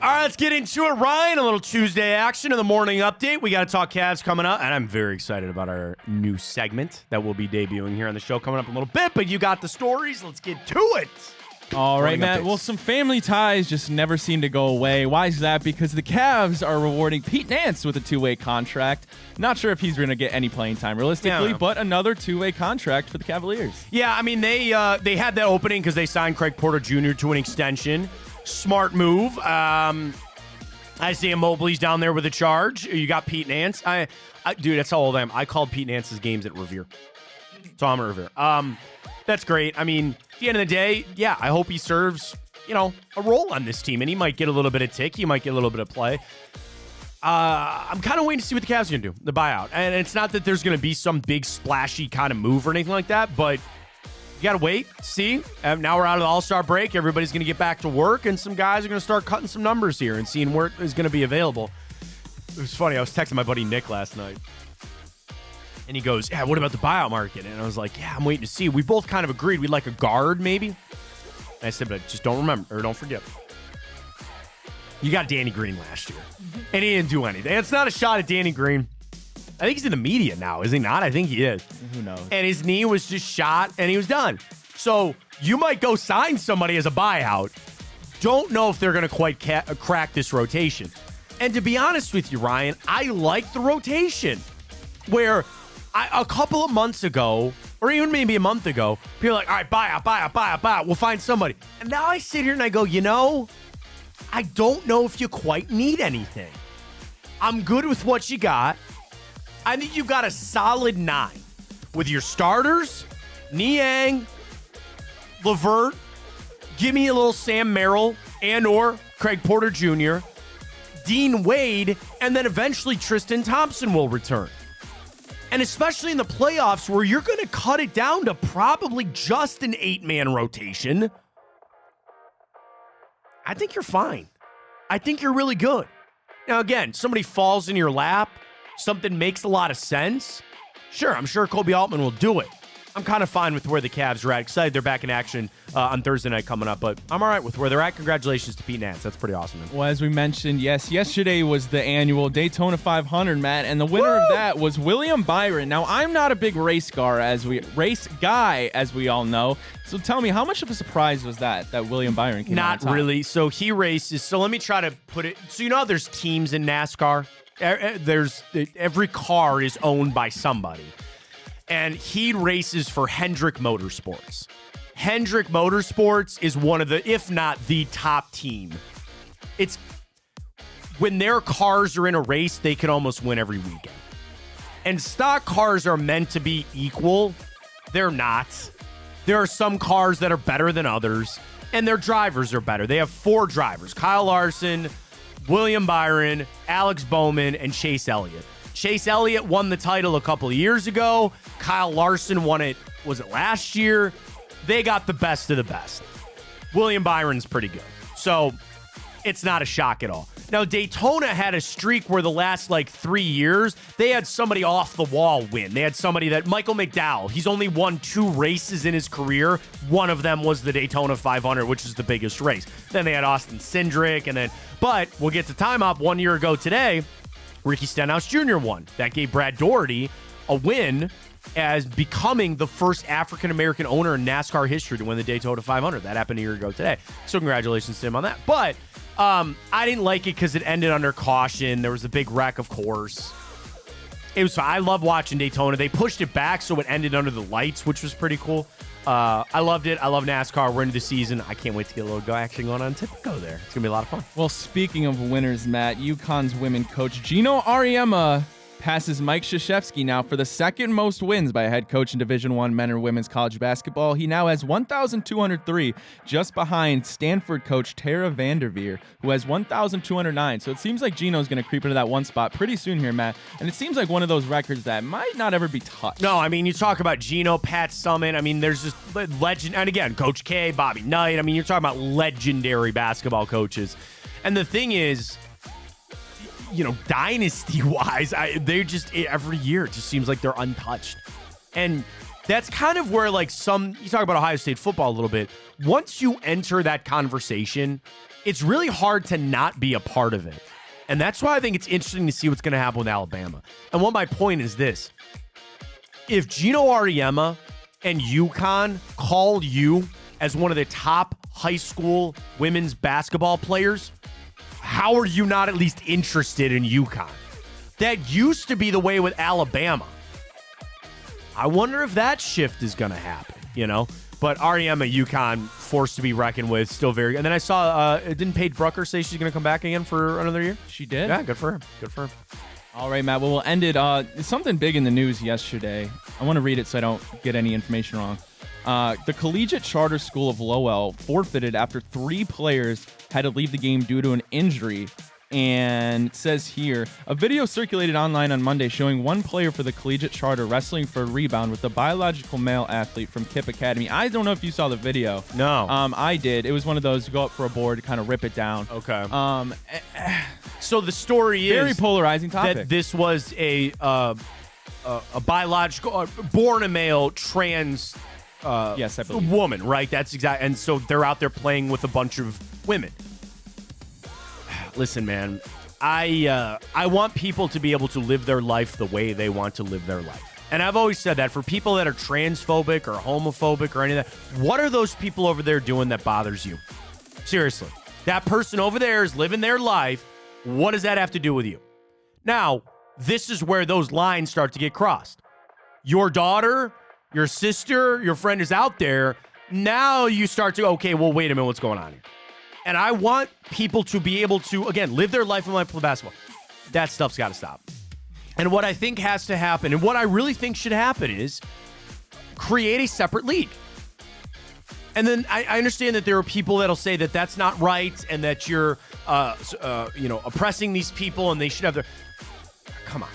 All right, let's get into it. Ryan, a little Tuesday action in the morning update. We got to talk Cavs coming up, and I'm very excited about our new segment that will be debuting here on the show coming up in a little bit, but you got the stories. Let's get to it.
All right, Matt. Well, some family ties just never seem to go away. Why is that? Because the Cavs are rewarding Pete Nance with a two-way contract. Not sure if he's going to get any playing time realistically, but another two-way contract for the Cavaliers.
Yeah, I mean, they had that opening because they signed Craig Porter Jr. to an extension. Smart move. Isaiah Mobley's down there with a charge. You got Pete Nance. Dude, that's how old I am. I called Pete Nance's games at Revere. So I'm at Revere. That's great. I mean, at the end of the day, yeah, I hope he serves, a role on this team, and he might get a little bit of tick. He might get a little bit of play. I'm kind of waiting to see what the Cavs are going to do, the buyout. And it's not that there's going to be some big splashy kind of move or anything like that, but you got to wait, see. Now we're out of the All-Star break. Everybody's going to get back to work, and some guys are going to start cutting some numbers here and seeing where is going to be available. It was funny. I was texting my buddy Nick last night. And he goes, yeah, what about the buyout market? And I was like, yeah, I'm waiting to see. We both kind of agreed we'd like a guard, maybe. And I said, but just don't forget. You got Danny Green last year. And he didn't do anything. It's not a shot at Danny Green. I think he's in the media now, is he not? I think he is.
Who knows?
And his knee was just shot, and he was done. So you might go sign somebody as a buyout. Don't know if they're going to quite crack this rotation. And to be honest with you, Ryan, I like the rotation. Where a couple of months ago, or even maybe a month ago, people are like, all right, buyout. We'll find somebody. And now I sit here and I go, I don't know if you quite need anything. I'm good with what you got. I think you got a solid 9 with your starters, Niang, LeVert, give me a little Sam Merrill and or Craig Porter Jr., Dean Wade, and then eventually Tristan Thompson will return. And especially in the playoffs where you're going to cut it down to probably just an 8-man rotation, I think you're fine. I think you're really good. Now, again, somebody falls in your lap, something makes a lot of sense. Sure, I'm sure Kobe Altman will do it. I'm kind of fine with where the Cavs are at. Excited they're back in action on Thursday night coming up, but I'm all right with where they're at. Congratulations to Pete Nance. That's pretty awesome, man.
Well, as we mentioned, yes, yesterday was the annual Daytona 500, Matt, and the winner of that was William Byron. Now, I'm not a big race guy, as we all know. So tell me, how much of a surprise was that William Byron came out on top?
Not really. So he races. So let me try to put it. So you know how there's teams in NASCAR? Every car is owned by somebody. And he races for Hendrick Motorsports. Hendrick Motorsports is one of the, if not the top team. It's when their cars are in a race, they can almost win every weekend. And stock cars are meant to be equal. They're not. There are some cars that are better than others, and their drivers are better. They have 4 drivers: Kyle Larson, William Byron, Alex Bowman, and Chase Elliott. Chase Elliott won the title a couple of years ago. Kyle Larson won it, was it last year? They got the best of the best. William Byron's pretty good. So it's not a shock at all. Now, Daytona had a streak where the last 3 years, they had somebody off the wall win. They had somebody Michael McDowell, he's only won 2 races in his career. One of them was the Daytona 500, which is the biggest race. Then they had Austin Cindric, but we'll get to time up 1 year ago today. Ricky Stenhouse Jr. won. That gave Brad Doherty a win as becoming the first African-American owner in NASCAR history to win the Daytona 500. That happened a year ago today. So congratulations to him on that. But I didn't like it because it ended under caution. There was a big wreck, of course. It was fun. I love watching Daytona. They pushed it back so it ended under the lights, which was pretty cool. I loved it. I love NASCAR. We're into the season. I can't wait to get a little go action going on Go there. It's going to be a lot of fun.
Well, speaking of winners, Matt, UConn's women coach Gino Auriemma passes Mike Krzyzewski now for the second most wins by a head coach in Division I men or women's college basketball. He now has 1,203, just behind Stanford coach Tara Vanderveer, who has 1,209. So it seems like Gino's going to creep into that one spot pretty soon here, Matt. And it seems like one of those records that might not ever be touched.
No, I mean, you talk about Gino, Pat Summitt. I mean, there's just legend. And again, Coach K, Bobby Knight. I mean, you're talking about legendary basketball coaches. And the thing is, dynasty-wise, they just, every year, it just seems like they're untouched. And that's kind of where, you talk about Ohio State football a little bit. Once you enter that conversation, it's really hard to not be a part of it. And that's why I think it's interesting to see what's going to happen with Alabama. And what my point is this. If Gino Auriemma and UConn call you as one of the top high school women's basketball players, how are you not at least interested in UConn? That used to be the way with Alabama. I wonder if that shift is going to happen, you know? But Auriemma, UConn, forced to be reckoned with, still very. And then I saw, didn't Paige Brucker say she's going to come back again for another year?
She did?
Yeah, good for him. Good for him.
All right, Matt. Well, we'll end it. Something big in the news yesterday. I want to read it so I don't get any information wrong. The Collegiate Charter School of Lowell forfeited after 3 players had to leave the game due to an injury. And it says here, a video circulated online on Monday showing one player for the Collegiate Charter wrestling for a rebound with a biological male athlete from KIPP Academy. I don't know if you saw the video.
No.
I did. It was one of those, go up for a board, kind of rip it down.
Okay. So the story is
very polarizing topic.
That this was a biological, born a male, trans
yes, I believe.
woman, right? That's exactly. And so they're out there playing with a bunch of women. Listen, man, I want people to be able to live their life the way they want to live their life. And I've always said that for people that are transphobic or homophobic or any of that, what are those people over there doing that bothers you? Seriously. That person over there is living their life. What does that have to do with you? Now, this is where those lines start to get crossed. Your daughter, your sister, your friend is out there. Now you start to, okay, well, wait a minute, what's going on here? And I want people to be able to, again, live their life and life play basketball. That stuff's got to stop. And what I think has to happen, and what I really think should happen, is create a separate league. And then I understand that there are people that'll say that that's not right and that you're, oppressing these people and they should have their. Come on.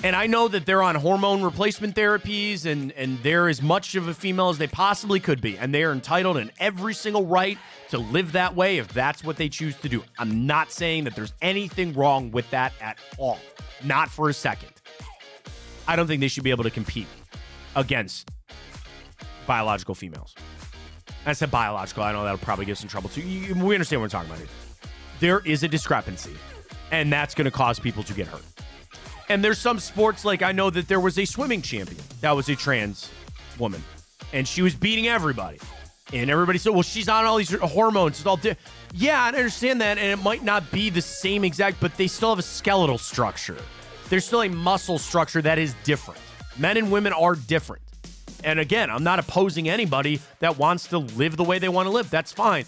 And I know that they're on hormone replacement therapies and they're as much of a female as they possibly could be. And they are entitled in every single right to live that way if that's what they choose to do. I'm not saying that there's anything wrong with that at all. Not for a second. I don't think they should be able to compete against biological females. I said biological. I know that'll probably get us in trouble too. We understand what we're talking about here. There is a discrepancy, and that's going to cause people to get hurt. And there's some sports, like I know that there was a swimming champion that was a trans woman, and she was beating everybody. And everybody said, well, she's on all these hormones. It's all yeah, I understand that, and it might not be the same exact, but they still have a skeletal structure. There's still a muscle structure that is different. Men and women are different. And again, I'm not opposing anybody that wants to live the way they want to live. That's fine.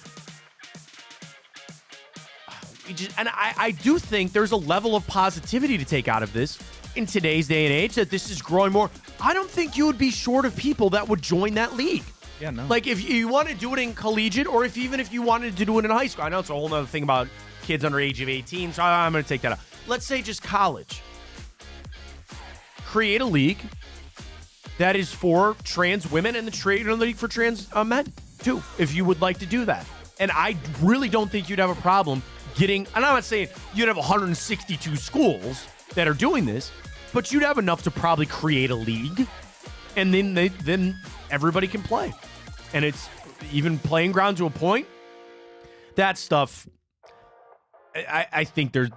I do think there's a level of positivity to take out of this in today's day and age, that this is growing more. I don't think you would be short of people that would join that league.
Yeah, no.
Like if you want to do it in collegiate, or even if you wanted to do it in high school. I know it's a whole other thing about kids under age of 18, so I'm going to take that out. Let's say just college. Create a league that is for trans women and create a league for trans men, too, if you would like to do that. And I really don't think you'd have a problem getting, and I'm not saying you'd have 162 schools that are doing this, but you'd have enough to probably create a league, and then everybody can play. And it's even playing ground to a point. That stuff, I think there's,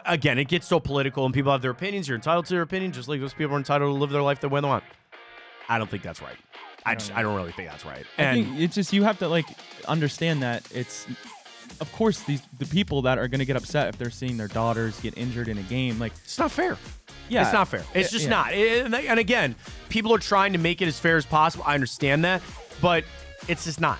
again, it gets so political and people have their opinions. You're entitled to their opinion, just like those people are entitled to live their life the way they want. I don't think that's right. I don't really think that's right.
I think it's just, you have to understand that it's, of course, the people that are going to get upset if they're seeing their daughters get injured in a game,
it's not fair.
Yeah,
it's not fair. It's just not. And again, people are trying to make it as fair as possible. I understand that, but it's just not.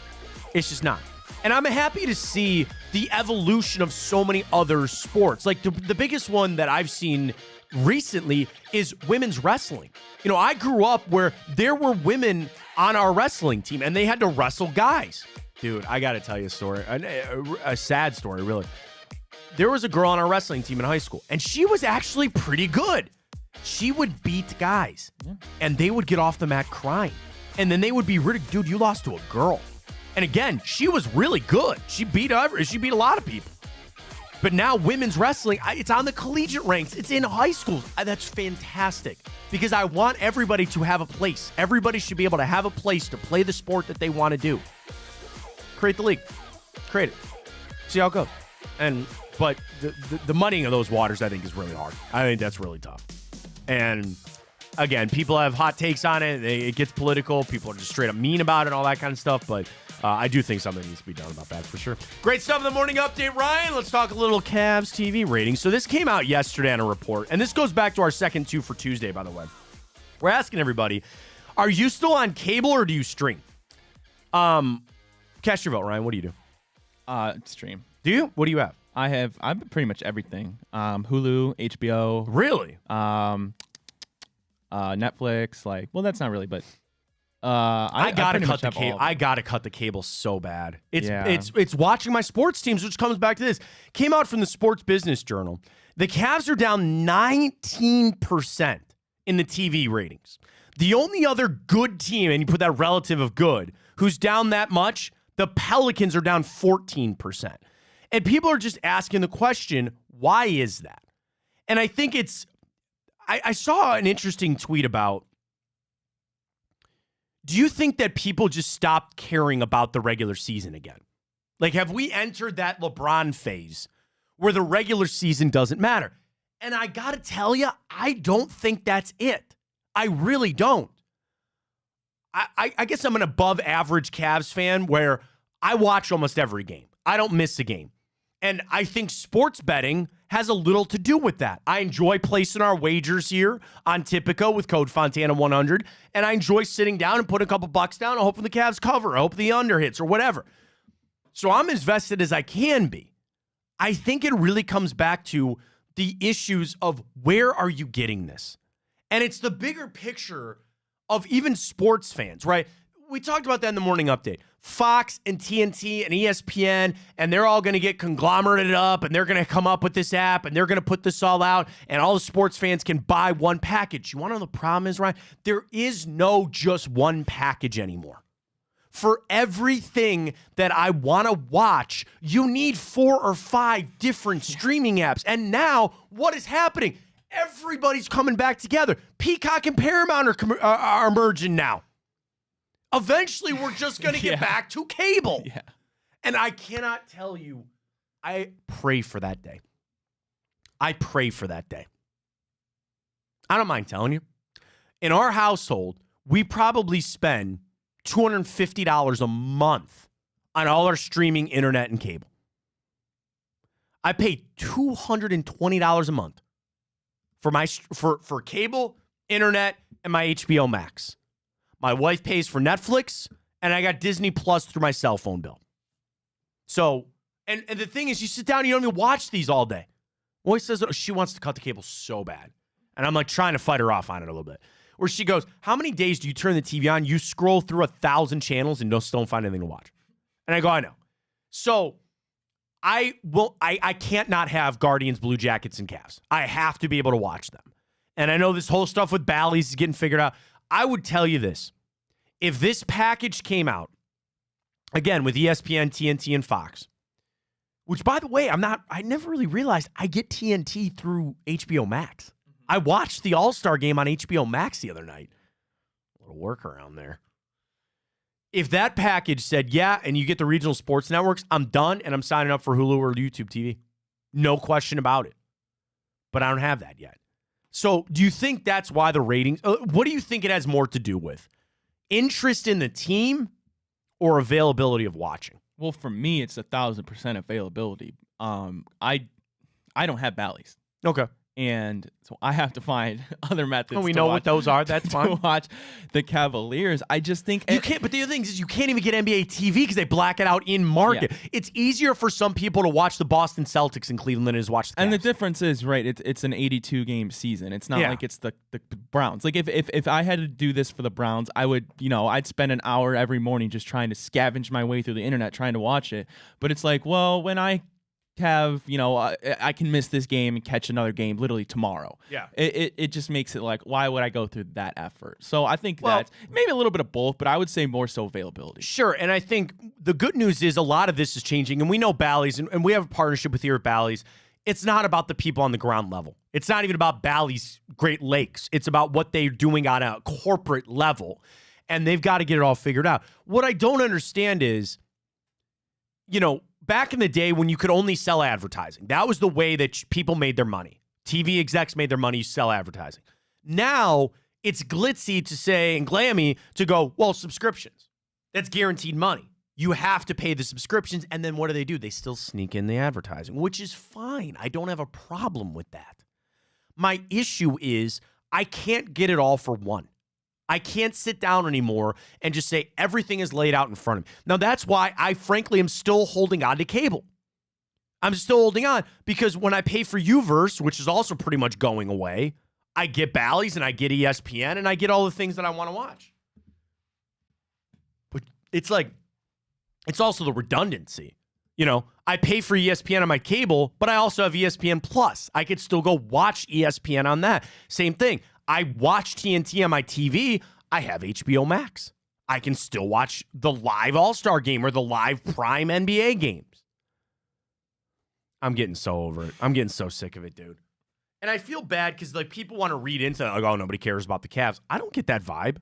It's just not. And I'm happy to see the evolution of so many other sports. Like the biggest one that I've seen recently is women's wrestling. I grew up where there were women on our wrestling team and they had to wrestle guys. Dude, I got to tell you a story, a sad story, really. There was a girl on our wrestling team in high school, and she was actually pretty good. She would beat guys, and they would get off the mat crying. And then they would be dude, you lost to a girl. And again, she was really good. She beat a lot of people. But now women's wrestling, it's on the collegiate ranks. It's in high schools. That's fantastic, because I want everybody to have a place. Everybody should be able to have a place to play the sport that they want to do. Create the league. Create it. See how it goes. But the muddying of those waters, I think, is really hard. I think that's really tough. And again, people have hot takes on it. It gets political. People are just straight up mean about it and all that kind of stuff. But I do think something needs to be done about that for sure. Great stuff in the morning update, Ryan. Let's talk a little Cavs TV ratings. So this came out yesterday on a report, and this goes back to our second 2 for Tuesday, by the way. We're asking everybody, are you still on cable or do you stream? Cast your vote, Ryan. What do you do?
Stream.
Do you? What do you have?
I've pretty much everything. Hulu, HBO.
Really?
Netflix. Well, that's not really, but
I gotta cut the cable. I gotta cut the cable so bad. It's watching my sports teams, which comes back to this. Came out from the Sports Business Journal. The Cavs are down 19% in the TV ratings. The only other good team, and you put that relative of good, who's down that much, the Pelicans are down 14%. And people are just asking the question, why is that? And I think I saw an interesting tweet about, do you think that people just stopped caring about the regular season again? Have we entered that LeBron phase where the regular season doesn't matter? And I got to tell you, I don't think that's it. I really don't. I guess I'm an above average Cavs fan where I watch almost every game. I don't miss a game. And I think sports betting has a little to do with that. I enjoy placing our wagers here on Tipico with code Fontana 100, and I enjoy sitting down and putting a couple bucks down and hoping the Cavs cover, I hope the under hits or whatever. So I'm as vested as I can be. I think it really comes back to the issues of where are you getting this? And it's the bigger picture of even sports fans, right? We talked about that in the morning update. Fox and TNT and ESPN, and they're all going to get conglomerated up, and they're going to come up with this app, and they're going to put this all out, and all the sports fans can buy one package. You want to know the problem is, Ryan? There is no just one package anymore. For everything that I want to watch, you need 4 or 5 different streaming apps. And now, what is happening? Everybody's coming back together. Peacock and Paramount are merging now. Eventually, we're just going to get back to cable. Yeah. And I cannot tell you, I pray for that day. I pray for that day. I don't mind telling you. In our household, we probably spend $250 a month on all our streaming, internet, and cable. I pay $220 a month for cable, internet, and my HBO Max. My wife pays for Netflix, and I got Disney Plus through my cell phone bill. So, and the thing is, you sit down, you don't even watch these all day. My wife says she wants to cut the cable so bad. And I'm trying to fight her off on it a little bit. Where she goes, how many days do you turn the TV on, you scroll through 1,000 channels and still don't find anything to watch? And I go, I know. So, I can't not have Guardians, Blue Jackets, and Cavs. I have to be able to watch them. And I know this whole stuff with Bally's is getting figured out. I would tell you this. If this package came out, again, with ESPN, TNT, and Fox, which, by the way, I never really realized I get TNT through HBO Max. I watched the All-Star game on HBO Max the other night. A little workaround there. If that package said, yeah, and you get the regional sports networks, I'm done, and I'm signing up for Hulu or YouTube TV. No question about it. But I don't have that yet. So do you think that's why the ratings, what do you think it has more to do with? Interest in the team or availability of watching?
Well, for me, it's 1,000% availability. I don't have Bally's.
Okay.
And so I have to find other methods.
Oh, we know what those are. That's fine.
To watch the Cavaliers. I just think
you can't. But the other thing is, you can't even get NBA TV because they black it out in market. Yeah. It's easier for some people to watch the Boston Celtics in Cleveland than it is to watch the Cavs.
And the difference is, right? It's an 82 game season. It's not like it's the Browns. Like if I had to do this for the Browns, I would, I'd spend an hour every morning just trying to scavenge my way through the internet trying to watch it. But it's like, well, when I have, I can miss this game and catch another game literally tomorrow.
Yeah.
It just makes it like, why would I go through that effort? So I think that's maybe a little bit of both, but I would say more so availability.
Sure. And I think the good news is a lot of this is changing, and we know Bally's, and we have a partnership with here at Bally's. It's not about the people on the ground level. It's not even about Bally's Great Lakes. It's about what they're doing on a corporate level, and they've got to get it all figured out. What I don't understand is, back in the day when you could only sell advertising. That was the way that people made their money. TV execs made their money, you sell advertising. Now, it's glitzy to say and glammy to go, well, subscriptions. That's guaranteed money. You have to pay the subscriptions, and then what do? They still sneak in the advertising, which is fine. I don't have a problem with that. My issue is I can't get it all for one. I can't sit down anymore and just say everything is laid out in front of me. Now, that's why I frankly am still holding on to cable. I'm still holding on because when I pay for Uverse, which is also pretty much going away, I get Bally's and I get ESPN and I get all the things that I want to watch. But it's like, it's also the redundancy. You know, I pay for ESPN on my cable, but I also have ESPN Plus. I could still go watch ESPN on that. Same thing. I watch TNT on my TV. I have HBO Max. I can still watch the live All-Star game or the live Prime NBA games. I'm getting so over it. I'm getting so sick of it, dude. And I feel bad because like people want to read into like, oh, nobody cares about the Cavs. I don't get that vibe.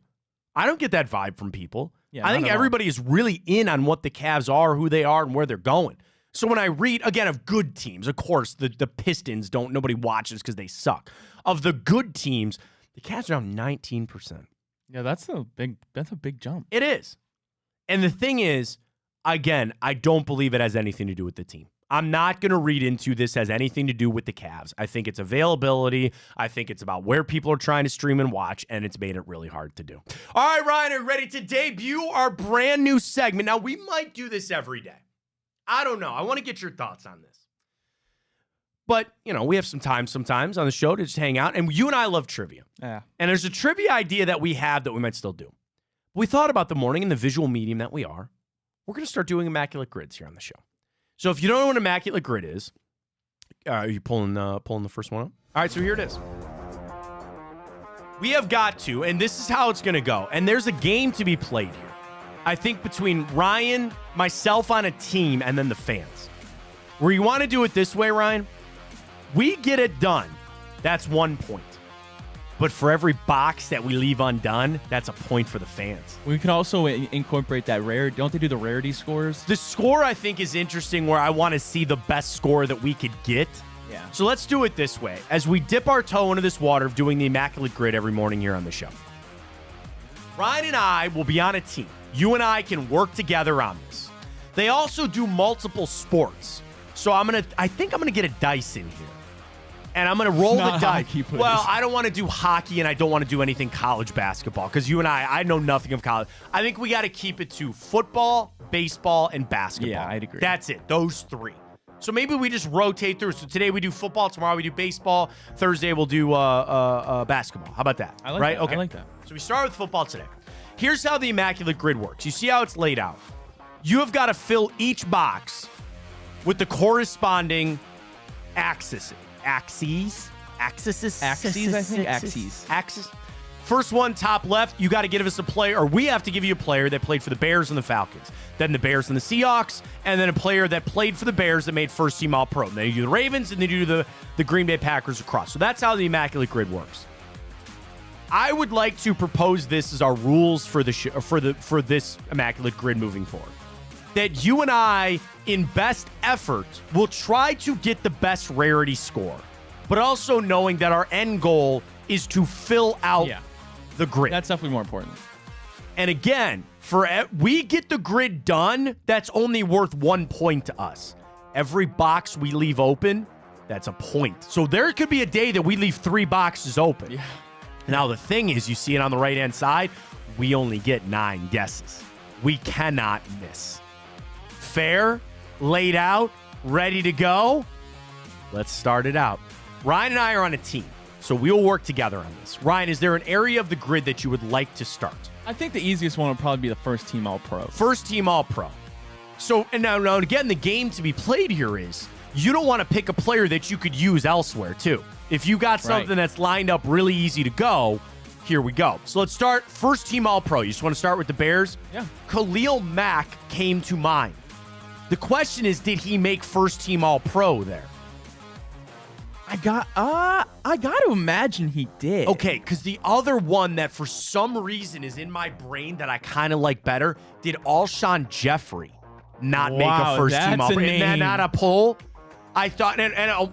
I don't get that vibe from people. Yeah, I think everybody is really in on what the Cavs are, who they are, and where they're going. So when I read, again, of good teams, of course, the Pistons nobody watches because they suck. Of the good teams, the Cavs are down 19%.
Yeah, that's a big jump.
It is. And the thing is, again, I don't believe it has anything to do with the team. I'm not going to read into this as anything to do with the Cavs. I think it's availability. I think it's about where people are trying to stream and watch, and it's made it really hard to do. All right, Ryan, are you ready to debut our brand new segment? Now, we might do this every day. I don't know. I want to get your thoughts on this. But, you know, we have some time sometimes on the show to just hang out, and you and I love trivia.
Yeah.
And there's a trivia idea that we have that we might still do. We thought about the morning and the visual medium that we are. We're going to start doing immaculate grids here on the show. So if you don't know what an immaculate grid is, are you pulling the first one up? All right, so here it is. We have got to, and this is how it's going to go. And there's a game to be played here. I think between Ryan, myself on a team, and then the fans. Where you want to do it this way, Ryan, we get it done. That's 1 point. But for every box that we leave undone, that's a point for the fans.
We can also incorporate that rare. Don't they do the rarity scores?
The score, I think, is interesting where I want to see the best score that we could get.
Yeah.
So let's do it this way. As we dip our toe into this water of doing the immaculate grid every morning here on the show. Ryan and I will be on a team. You and I can work together on this. They also do multiple sports. So I think I'm going to get a dice in here. And I'm going to roll the dice. Well, I don't want to do hockey and I don't want to do anything college basketball because you and I know nothing of college. I think we got to keep it to football, baseball, and basketball.
Yeah, I'd agree.
That's it. Those three. So maybe we just rotate through. So today we do football. Tomorrow we do baseball. Thursday we'll do basketball. How about that?
I like
right?
that.
Okay.
I like that.
So we start with football today. Here's how the immaculate grid works. You see how it's laid out. You have got to fill each box with the corresponding axes. Axes, I think. Axes. First one, top left, you got to give us a player, or we have to give you a player that played for the Bears and the Falcons. Then the Bears and the Seahawks, and then a player that played for the Bears that made first team All-Pro. And then you do the Ravens, and then you do the Green Bay Packers across. So that's how the immaculate grid works. I would like to propose this as our rules for for this immaculate grid moving forward. That you and I, in best effort, will try to get the best rarity score, but also knowing that our end goal is to fill out the grid.
That's definitely more important.
And again, we get the grid done, that's only worth 1 point to us. Every box we leave open, that's a point. So there could be a day that we leave 3 boxes open.
Yeah.
Now, the thing is, you see it on the right-hand side, we only get 9 guesses. We cannot miss. Fair, laid out, ready to go. Let's start it out. Ryan and I are on a team, so we'll work together on this. Ryan, is there an area of the grid that you would like to start?
I think the easiest one would probably be the first team All-Pro.
First team All-Pro. So, and now again, the game to be played here is you don't want to pick a player that you could use elsewhere, too. If you got something that's lined up really easy to go, here we go. So let's start first team All-Pro. You just want to start with the Bears?
Yeah.
Khalil Mack came to mind. The question is, did he make first team All-Pro there?
I got to imagine he did.
Okay, because the other one that for some reason is in my brain that I kind of like better, did Alshon Jeffrey not make
Wow,
a first team
that's
all
a
pro. Isn't that
name.
not a poll? I thought, and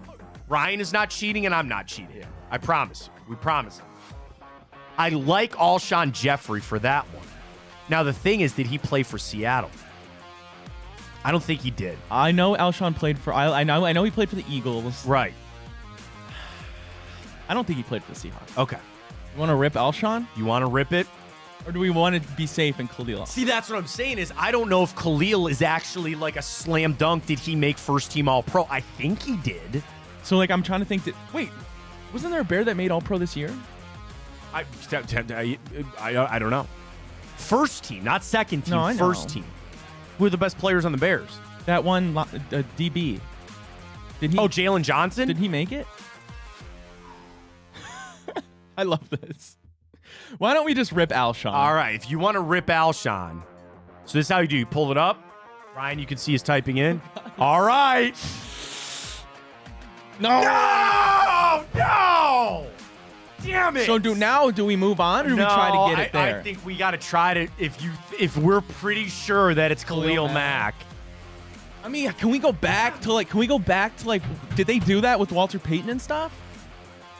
Ryan is not cheating, and I'm not cheating. I promise. We promise. I like Alshon Jeffrey for that one. Now, the thing is, did he play for Seattle? I don't think he did.
I know Alshon played for. I know he played for the Eagles.
Right.
I don't think he played for the Seahawks.
Okay.
You want to rip Alshon,
You want to rip it?
or do we want to be safe and Khalil?
See, that's what I'm saying is I don't know if Khalil is actually like a slam dunk. Did he make first team all pro? I think he did.
So like I'm trying to think that. Wait, wasn't there a Bear that made All Pro this year?
I don't know. First team, not second team.
No, I know.
First team. Who are the best players on the Bears?
That one DB. Did he?
Oh, Jalen Johnson?
Did he make it? I love this. Why don't we just rip Alshon?
All right, if you want to rip Alshon. So this is how you do. You pull it up. Ryan, you can see us typing in. All right.
No.
No! Damn it.
So do we move on, or do we try to get it there?
I think we got to try to, if we're pretty sure that it's Khalil Mack.
I mean, can we go back to did they do that with Walter Payton and stuff?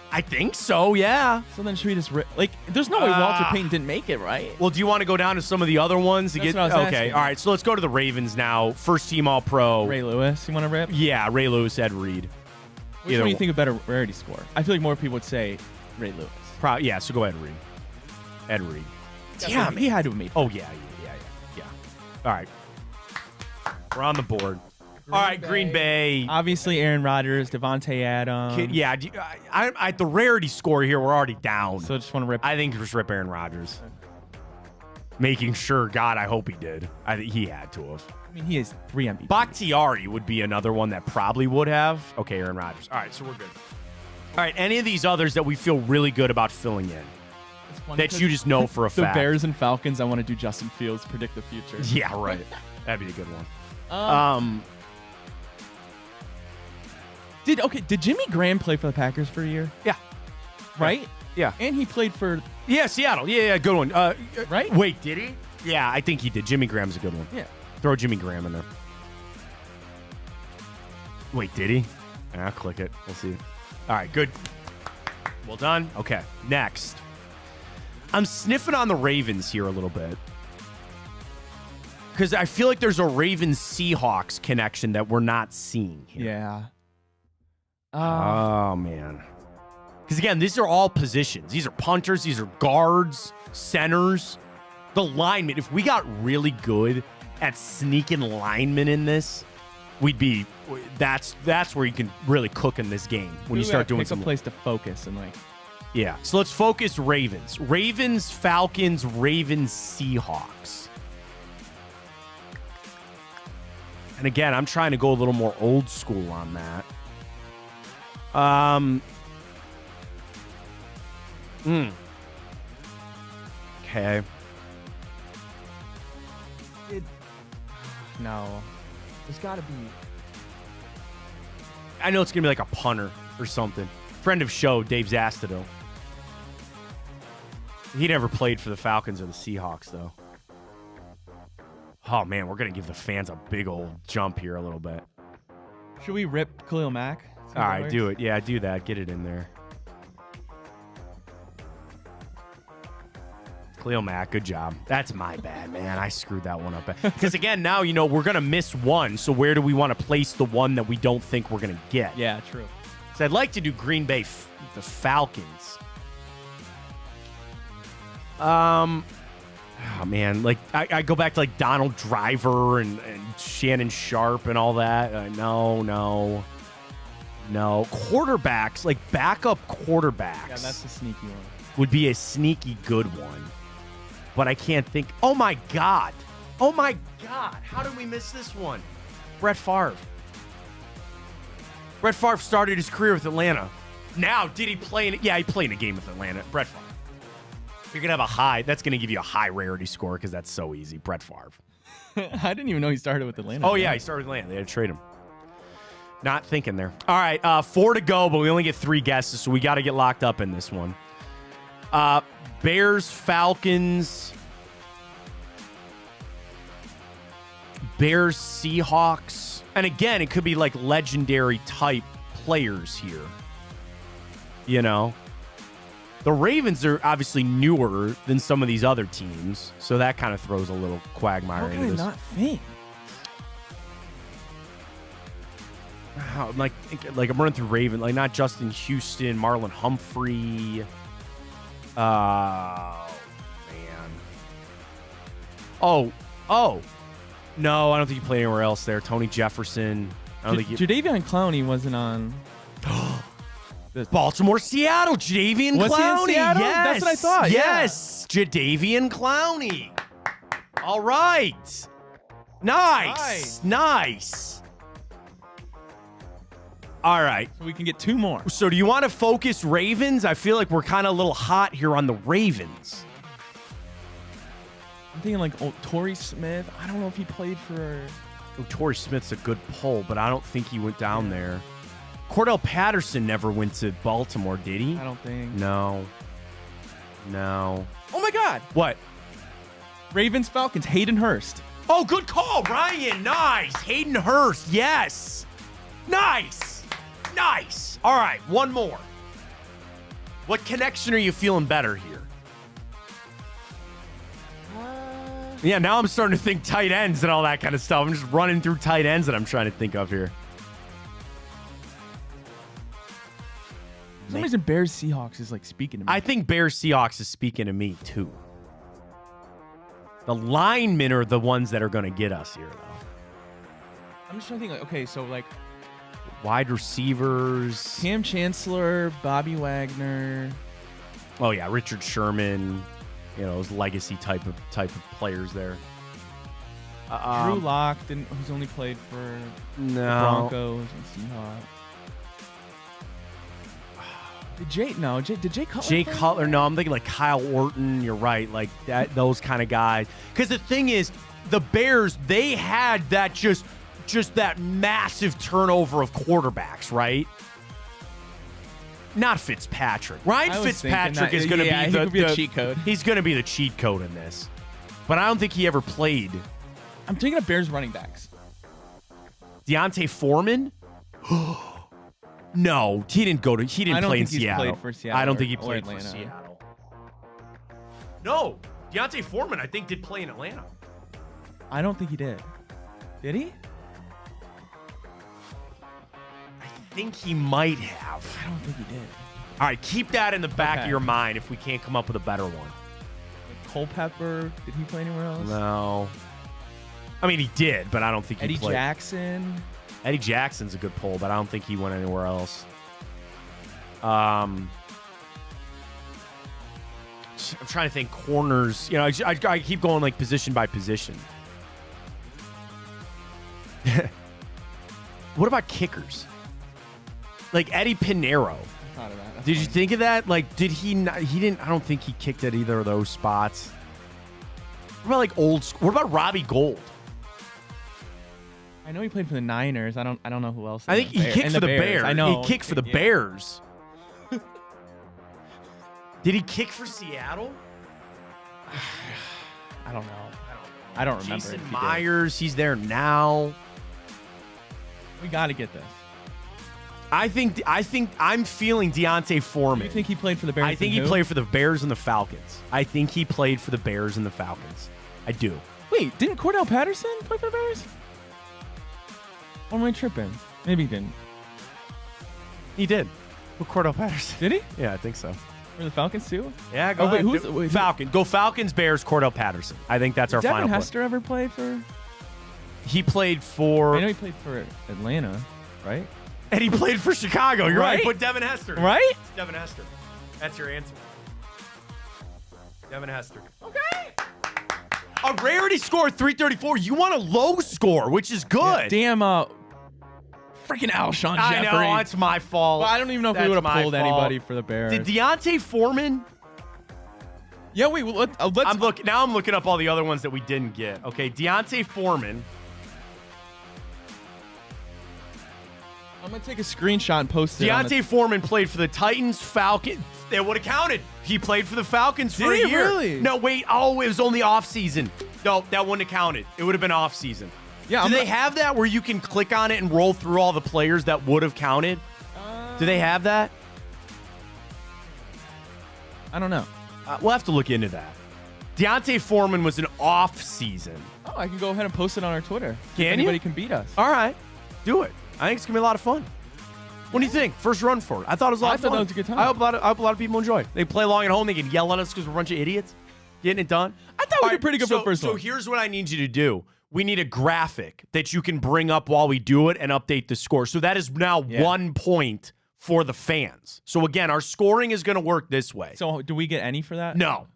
I think so, yeah.
So then should we just rip? Like, there's no way Walter Payton didn't make it, right?
Well, do you want to go down to some of the other ones to
That's
get?
what I was
Okay,
asking.
all right. So let's go to the Ravens now. First team All Pro.
Ray Lewis, you want to rip?
Yeah, Ray Lewis, Ed Reed.
Which one do you think a better rarity score? I feel like more people would say Ray Lewis.
Yeah, so go Ed Reed. Ed Reed.
Damn, he had to have made.
Oh, yeah. All right. We're on the board. All right, Green Bay.
Obviously, Aaron Rodgers, Devontae Adams.
Yeah, I the rarity score here, we're already down.
So I just want to rip.
I think just rip Aaron Rodgers. Making sure, God, I hope he did. I think he had to have.
I mean, he has 3 MVPs.
Bakhtiari would be another one that probably would have. Okay, Aaron Rodgers. All right, so we're good. All right, any of these others that we feel really good about filling in that you just know for a
the
fact.
Bears and Falcons, I want to do Justin Fields, predict the future.
Yeah, right. That'd be a good one.
Did Jimmy Graham play for the Packers for a year?
Yeah.
Right?
Yeah.
And he played for
Seattle. Yeah, good one.
Right?
Wait, did he? Yeah, I think he did. Jimmy Graham's a good one.
Yeah.
Throw Jimmy Graham in there. Wait, did he? I'll click it. We'll see. All right, good. Well done. Okay, next. I'm sniffing on the Ravens here a little bit. Because I feel like there's a Ravens-Seahawks connection that we're not seeing here.
Yeah.
Oh, man. Because, again, these are all positions. These are punters. These are guards, centers. The linemen. If we got really good at sneaking linemen in this, we'd be – that's where you can really cook in this game when you start doing some –
pick a place to focus and, like –
yeah. So let's focus Ravens. Ravens, Falcons, Ravens, Seahawks. And, again, I'm trying to go a little more old school on that. Okay.
No. There's got to be.
I know it's going to be like a punter or something. Friend of show, Dave Zastido. He never played for the Falcons or the Seahawks, though. Oh, man, we're going to give the fans a big old jump here a little bit.
Should we rip Khalil Mack?
All right, do it. Yeah, do that. Get it in there. Khalil Mack, good job. That's my bad, man. I screwed that one up. Because, again, now, we're going to miss one. So where do we want to place the one that we don't think we're going to get?
Yeah, true.
So I'd like to do Green Bay, the Falcons. Oh, man. Like, I go back to, like, Donald Driver and Shannon Sharp and all that. No. Quarterbacks, like backup quarterbacks.
Yeah, that's a sneaky one.
Would be a sneaky good one. But I can't think. Oh, my God. How did we miss this one? Brett Favre. Brett Favre started his career with Atlanta. Now, did he play in it? Yeah, he played in a game with Atlanta. Brett Favre. You're going to have a high. That's going to give you a high rarity score because that's so easy. Brett Favre.
I didn't even know he started with Atlanta.
Oh, yeah, he started with Atlanta. They had to trade him. Not thinking there. All right, 4 to go, but we only get 3 guesses, so we got to get locked up in this one. Bears, Falcons. Bears, Seahawks. And again, it could be like legendary type players here. You know? The Ravens are obviously newer than some of these other teams, so that kind of throws a little quagmire
How
into
can I
this.
not think?
Like I'm running through Raven, like not Justin Houston, Marlon Humphrey. Oh man. Oh. No, I don't think he played anywhere else there. Tony Jefferson. I don't think he.
Jadeveon Clowney wasn't on.
Baltimore, Seattle, Jadeveon
Was he in
Clowney.
Seattle?
Yes,
That's what I thought,
Yes, Jadeveon Clowney. All right. Nice. All right.
So we can get 2 more.
So do you want to focus Ravens? I feel like we're kind of a little hot here on the Ravens.
I'm thinking like Torrey Smith. I don't know if he played for.
Oh, Torrey Smith's a good pull, but I don't think he went down there. Cordell Patterson never went to Baltimore, did he?
I don't think.
No.
Oh my God.
What?
Ravens Falcons. Hayden Hurst.
Oh, good call, Ryan. Nice. Hayden Hurst. Yes. Nice. All right, one more. What connection are you feeling better here? Yeah, now I'm starting to think tight ends and all that kind of stuff. I'm just running through tight ends that I'm trying to think of here.
For some reason, Bears Seahawks is like speaking to me.
I think Bears Seahawks is speaking to me too. The linemen are the ones that are going to get us here, though.
I'm just trying to think. Like, okay, so like
Wide receivers.
Cam Chancellor, Bobby Wagner.
Oh yeah, Richard Sherman. You know, those legacy type of players there.
Drew Lock who's only played for the Broncos and Seahawks. Did Jay Cutler?
Jay Cutler, no, I'm thinking like Kyle Orton. You're right, like that, those kind of guys. Because the thing is, the Bears, they had that just that massive turnover of quarterbacks, right? Not Fitzpatrick. Ryan Fitzpatrick is going to be the
cheat code.
He's going to be the cheat code in this, but I don't think he ever played.
I'm thinking of Bears running backs.
Deontay Foreman. No, he didn't go to. He didn't play in Seattle.
Played for Seattle.
I don't think he played
Atlanta.
for Seattle. No, Deontay Foreman, I think, did play in Atlanta.
I don't think he did. Did he?
I think he might have.
I don't think he did.
All right, keep that in the back of your mind if we can't come up with a better one.
Like Culpepper, did he play anywhere else?
No. I mean, he did, but I don't think he played.
Eddie Jackson.
Eddie Jackson's a good pull, but I don't think he went anywhere else. I'm trying to think corners. You know, I keep going like position by position. What about kickers? Like Eddie Pinheiro.
I thought of that. That's
Did
funny.
you think of that? Like, did he not? He didn't. I don't think he kicked at either of those spots. What about like old school? What about Robbie Gould?
I know he played for the Niners. I don't know who else.
I think he kicked for the Bears.
I know.
He kicked for the Bears. Did he kick for Seattle?
I don't know. I don't remember.
Jason
if he did.
Myers, he's there now.
We got to get this.
I think I'm feeling Deontay Foreman.
You think he played for the Bears?
I think he played for the Bears and the Falcons. I think he played for the Bears and the Falcons. I do.
Wait, didn't Cordell Patterson play for the Bears? Or am I tripping? Maybe he didn't.
He did. With Cordell Patterson.
Did he?
Yeah, I think so.
For the Falcons too?
Yeah, go
wait,
ahead.
wait,
Falcon. Go Falcons, Bears, Cordell Patterson. I think that's our
Devin
final
Hester ever play for?
play. He played for...
I know he played for Atlanta, right?
And he played for Chicago. You're right.
Right?
Put Devin Hester.
Right?
It's Devin Hester. That's your answer. Devin Hester.
Okay.
A rarity score of 334. You want a low score, which is good.
Damn, freaking Alshon Jeffrey.
I know, it's my fault.
Well, I don't even know if we
That's
would have
my
pulled
fault.
anybody for the Bears.
Did Deontay Foreman?
Yeah, wait. Let's.
I'm looking up all the other ones that we didn't get. Okay, Deontay Foreman.
I'm gonna take a screenshot and post it.
Deontay Foreman played for the Titans, Falcons. It would have counted. He played for the Falcons for
Did
a
he
year.
really?
No, wait. Oh, it was only off season. No, that wouldn't have counted. It would have been off season.
Yeah.
Do they have that where you can click on it and roll through all the players that would have counted? Do they have that?
I don't know.
We'll have to look into that. Deontay Foreman was an off season.
Oh, I can go ahead and post it on our Twitter.
Can you?
Anybody can beat us.
All right. Do it. I think it's going to be a lot of fun. What do you think? First run for it. I thought it was a lot of fun.
I thought that was a good time.
I hope a lot of people enjoy it. They play along at home. They can yell at us because we're a bunch of idiots. Getting it done.
I thought we did pretty good for the first one.
So here's what I need you to do. We need a graphic that you can bring up while we do it and update the score. So that is now 1 point for the fans. So again, our scoring is going to work this way.
So do we get any for that?
No,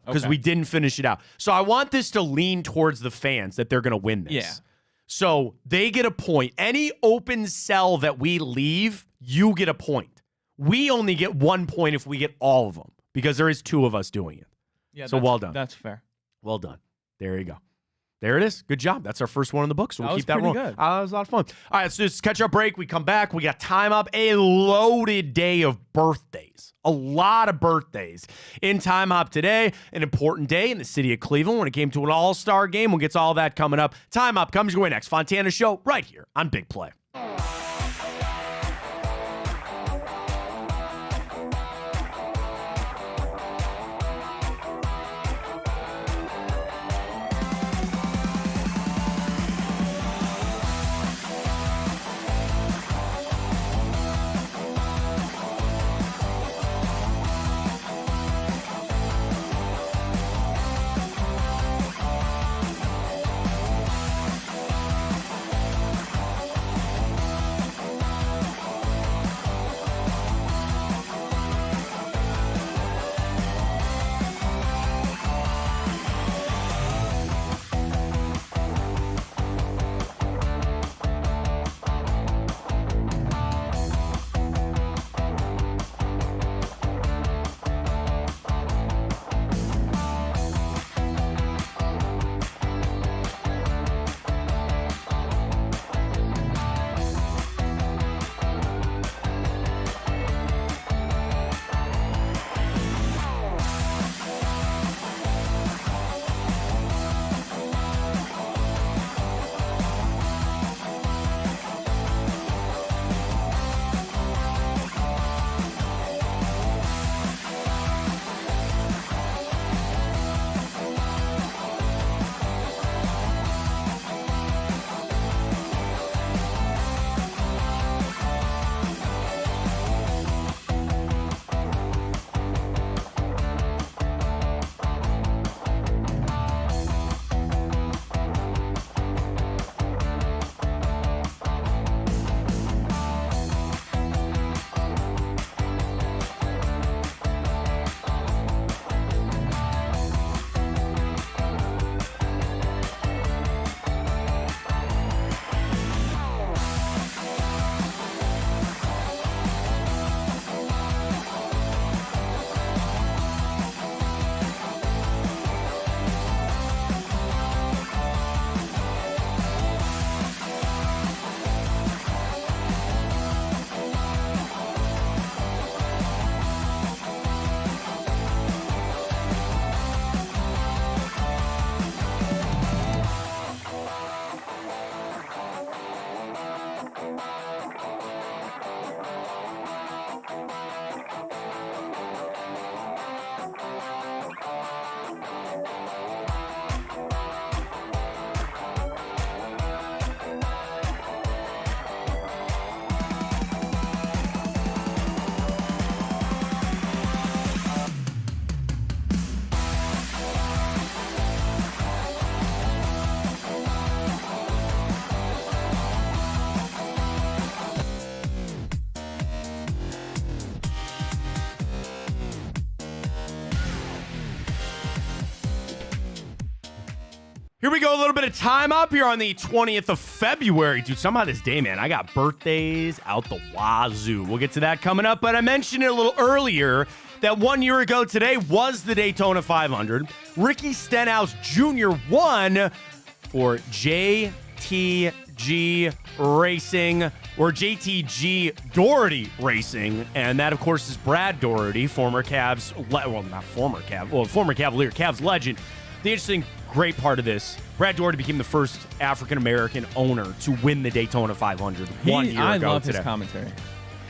because we didn't finish it out. So I want this to lean towards the fans that they're going to win this.
Yeah.
So they get a point. Any open cell that we leave, you get a point. We only get 1 point if we get all of them because there is 2 of us doing it.
Yeah.
So well done.
That's fair.
Well done. There you go. There it is. Good job. That's our first one in the book, so we'll keep that rolling.
Good.
That was a lot of fun. All right, let's just catch up break. We come back. We got time up. A loaded day of birthdays. A lot of birthdays in Time Hop today. An important day in the city of Cleveland when it came to an all-star game. We'll get to all that coming up. Time Hop comes your way next. Fontana Show right here on Big Play. Here we go, a little bit of time up here on the 20th of February. Dude, somehow this day, man, I got birthdays out the wazoo. We'll get to that coming up, but I mentioned it a little earlier that 1 year ago today was the Daytona 500. Ricky Stenhouse Jr. won for JTG Racing, or JTG Doherty Racing, and that, of course, is Brad Doherty, former Cavs, former Cavalier, Cavs legend. The interesting, great part of this Brad Daugherty became the first African-American owner to win the Daytona 500 1 year
I
ago
love
today.
his commentary.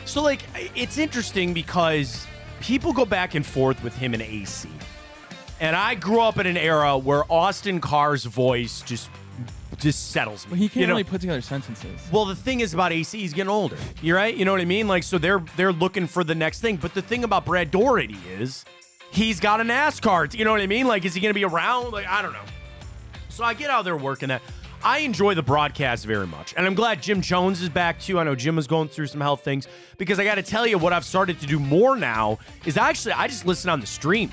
So, like, it's interesting because people go back and forth with him and AC. And I grew up in an era where Austin Carr's voice just settles me.
Well, he can't
you know?
really put together sentences.
Well, the thing is about AC, he's getting older. You're right? You know what I mean? Like, so they're looking for the next thing. But the thing about Brad Daugherty is he's got a NASCAR. You know what I mean? Like, is he going to be around? Like, I don't know. So I get out there working that. I enjoy the broadcast very much. And I'm glad Jim Jones is back, too. I know Jim was going through some health things. Because I got to tell you, what I've started to do more now is I just listen on the stream.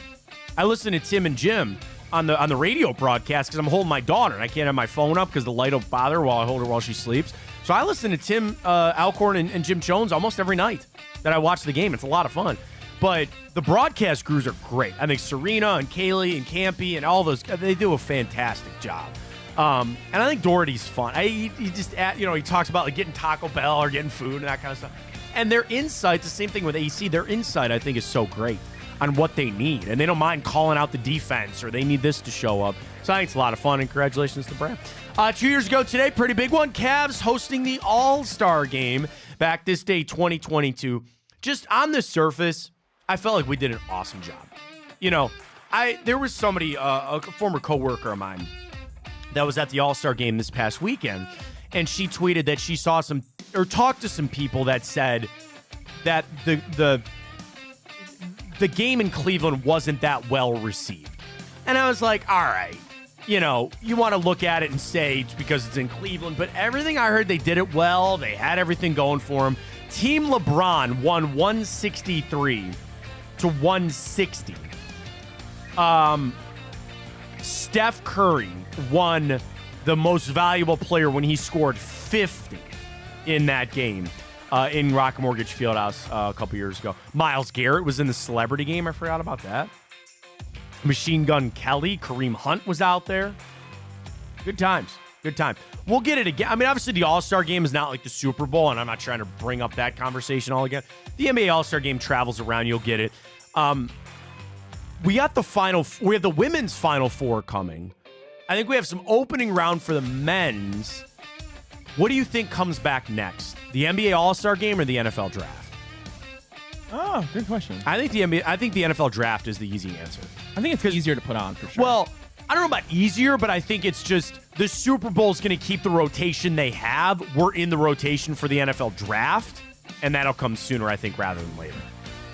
I listen to Tim and Jim on the radio broadcast because I'm holding my daughter and I can't have my phone up because the light will bother her while I hold her while she sleeps. So I listen to Tim Alcorn and Jim Jones almost every night that I watch the game. It's a lot of fun. But the broadcast crews are great. I think Serena and Kaylee and Campy and all those, they do a fantastic job. And I think Daugherty's fun. He just, he talks about like getting Taco Bell or getting food and that kind of stuff. And their insight, the same thing with AC, their insight I think is so great on what they need. And they don't mind calling out the defense or they need this to show up. So I think it's a lot of fun, and congratulations to Brad. 2 years ago today, pretty big one. Cavs hosting the All-Star Game back this day, 2022. Just on the surface, I felt like we did an awesome job. You know, there was somebody, a former coworker of mine, that was at the All-Star Game this past weekend, and she tweeted that she saw talked to some people that said that the game in Cleveland wasn't that well received. And I was like, all right, you want to look at it and say it's because it's in Cleveland, but everything I heard, they did it well. They had everything going for them. Team LeBron won 163 to 160. Steph Curry won the most valuable player when he scored 50 in that game in Rock Mortgage Fieldhouse a couple years ago. Myles Garrett was in the celebrity game. I forgot about that. Machine Gun Kelly, Kareem Hunt was out there. Good times. Good time. We'll get it again. I mean, obviously, the All-Star Game is not like the Super Bowl, and I'm not trying to bring up that conversation all again. The NBA All-Star Game travels around. You'll get it. We got we have the women's Final Four coming. I think we have some opening round for the men's. What do you think comes back next? The NBA All-Star Game or the NFL Draft?
Oh, good question.
I think the NFL Draft is the easy answer.
I think it's easier to put on for sure.
Well, I don't know about easier, but I think it's just the Super Bowl is going to keep the rotation they have. We're in the rotation for the NFL Draft, and that'll come sooner, I think, rather than later.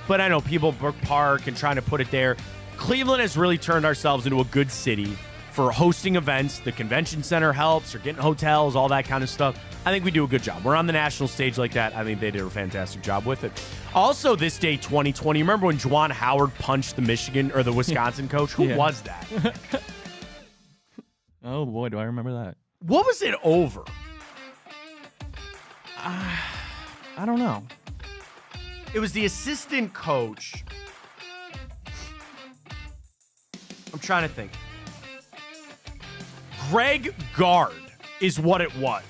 But I know people Brook Park and trying to put it there. Cleveland has really turned ourselves into a good city for hosting events. The convention center helps, or getting hotels, all that kind of stuff. I think we do a good job. We're on the national stage like that. I think they did a fantastic job with it. Also, this day, 2020, remember when Juwan Howard punched the Wisconsin coach? Who was that?
Oh, boy, do I remember that.
What was it over?
I don't know.
It was the assistant coach. I'm trying to think. Greg Gard is what it was.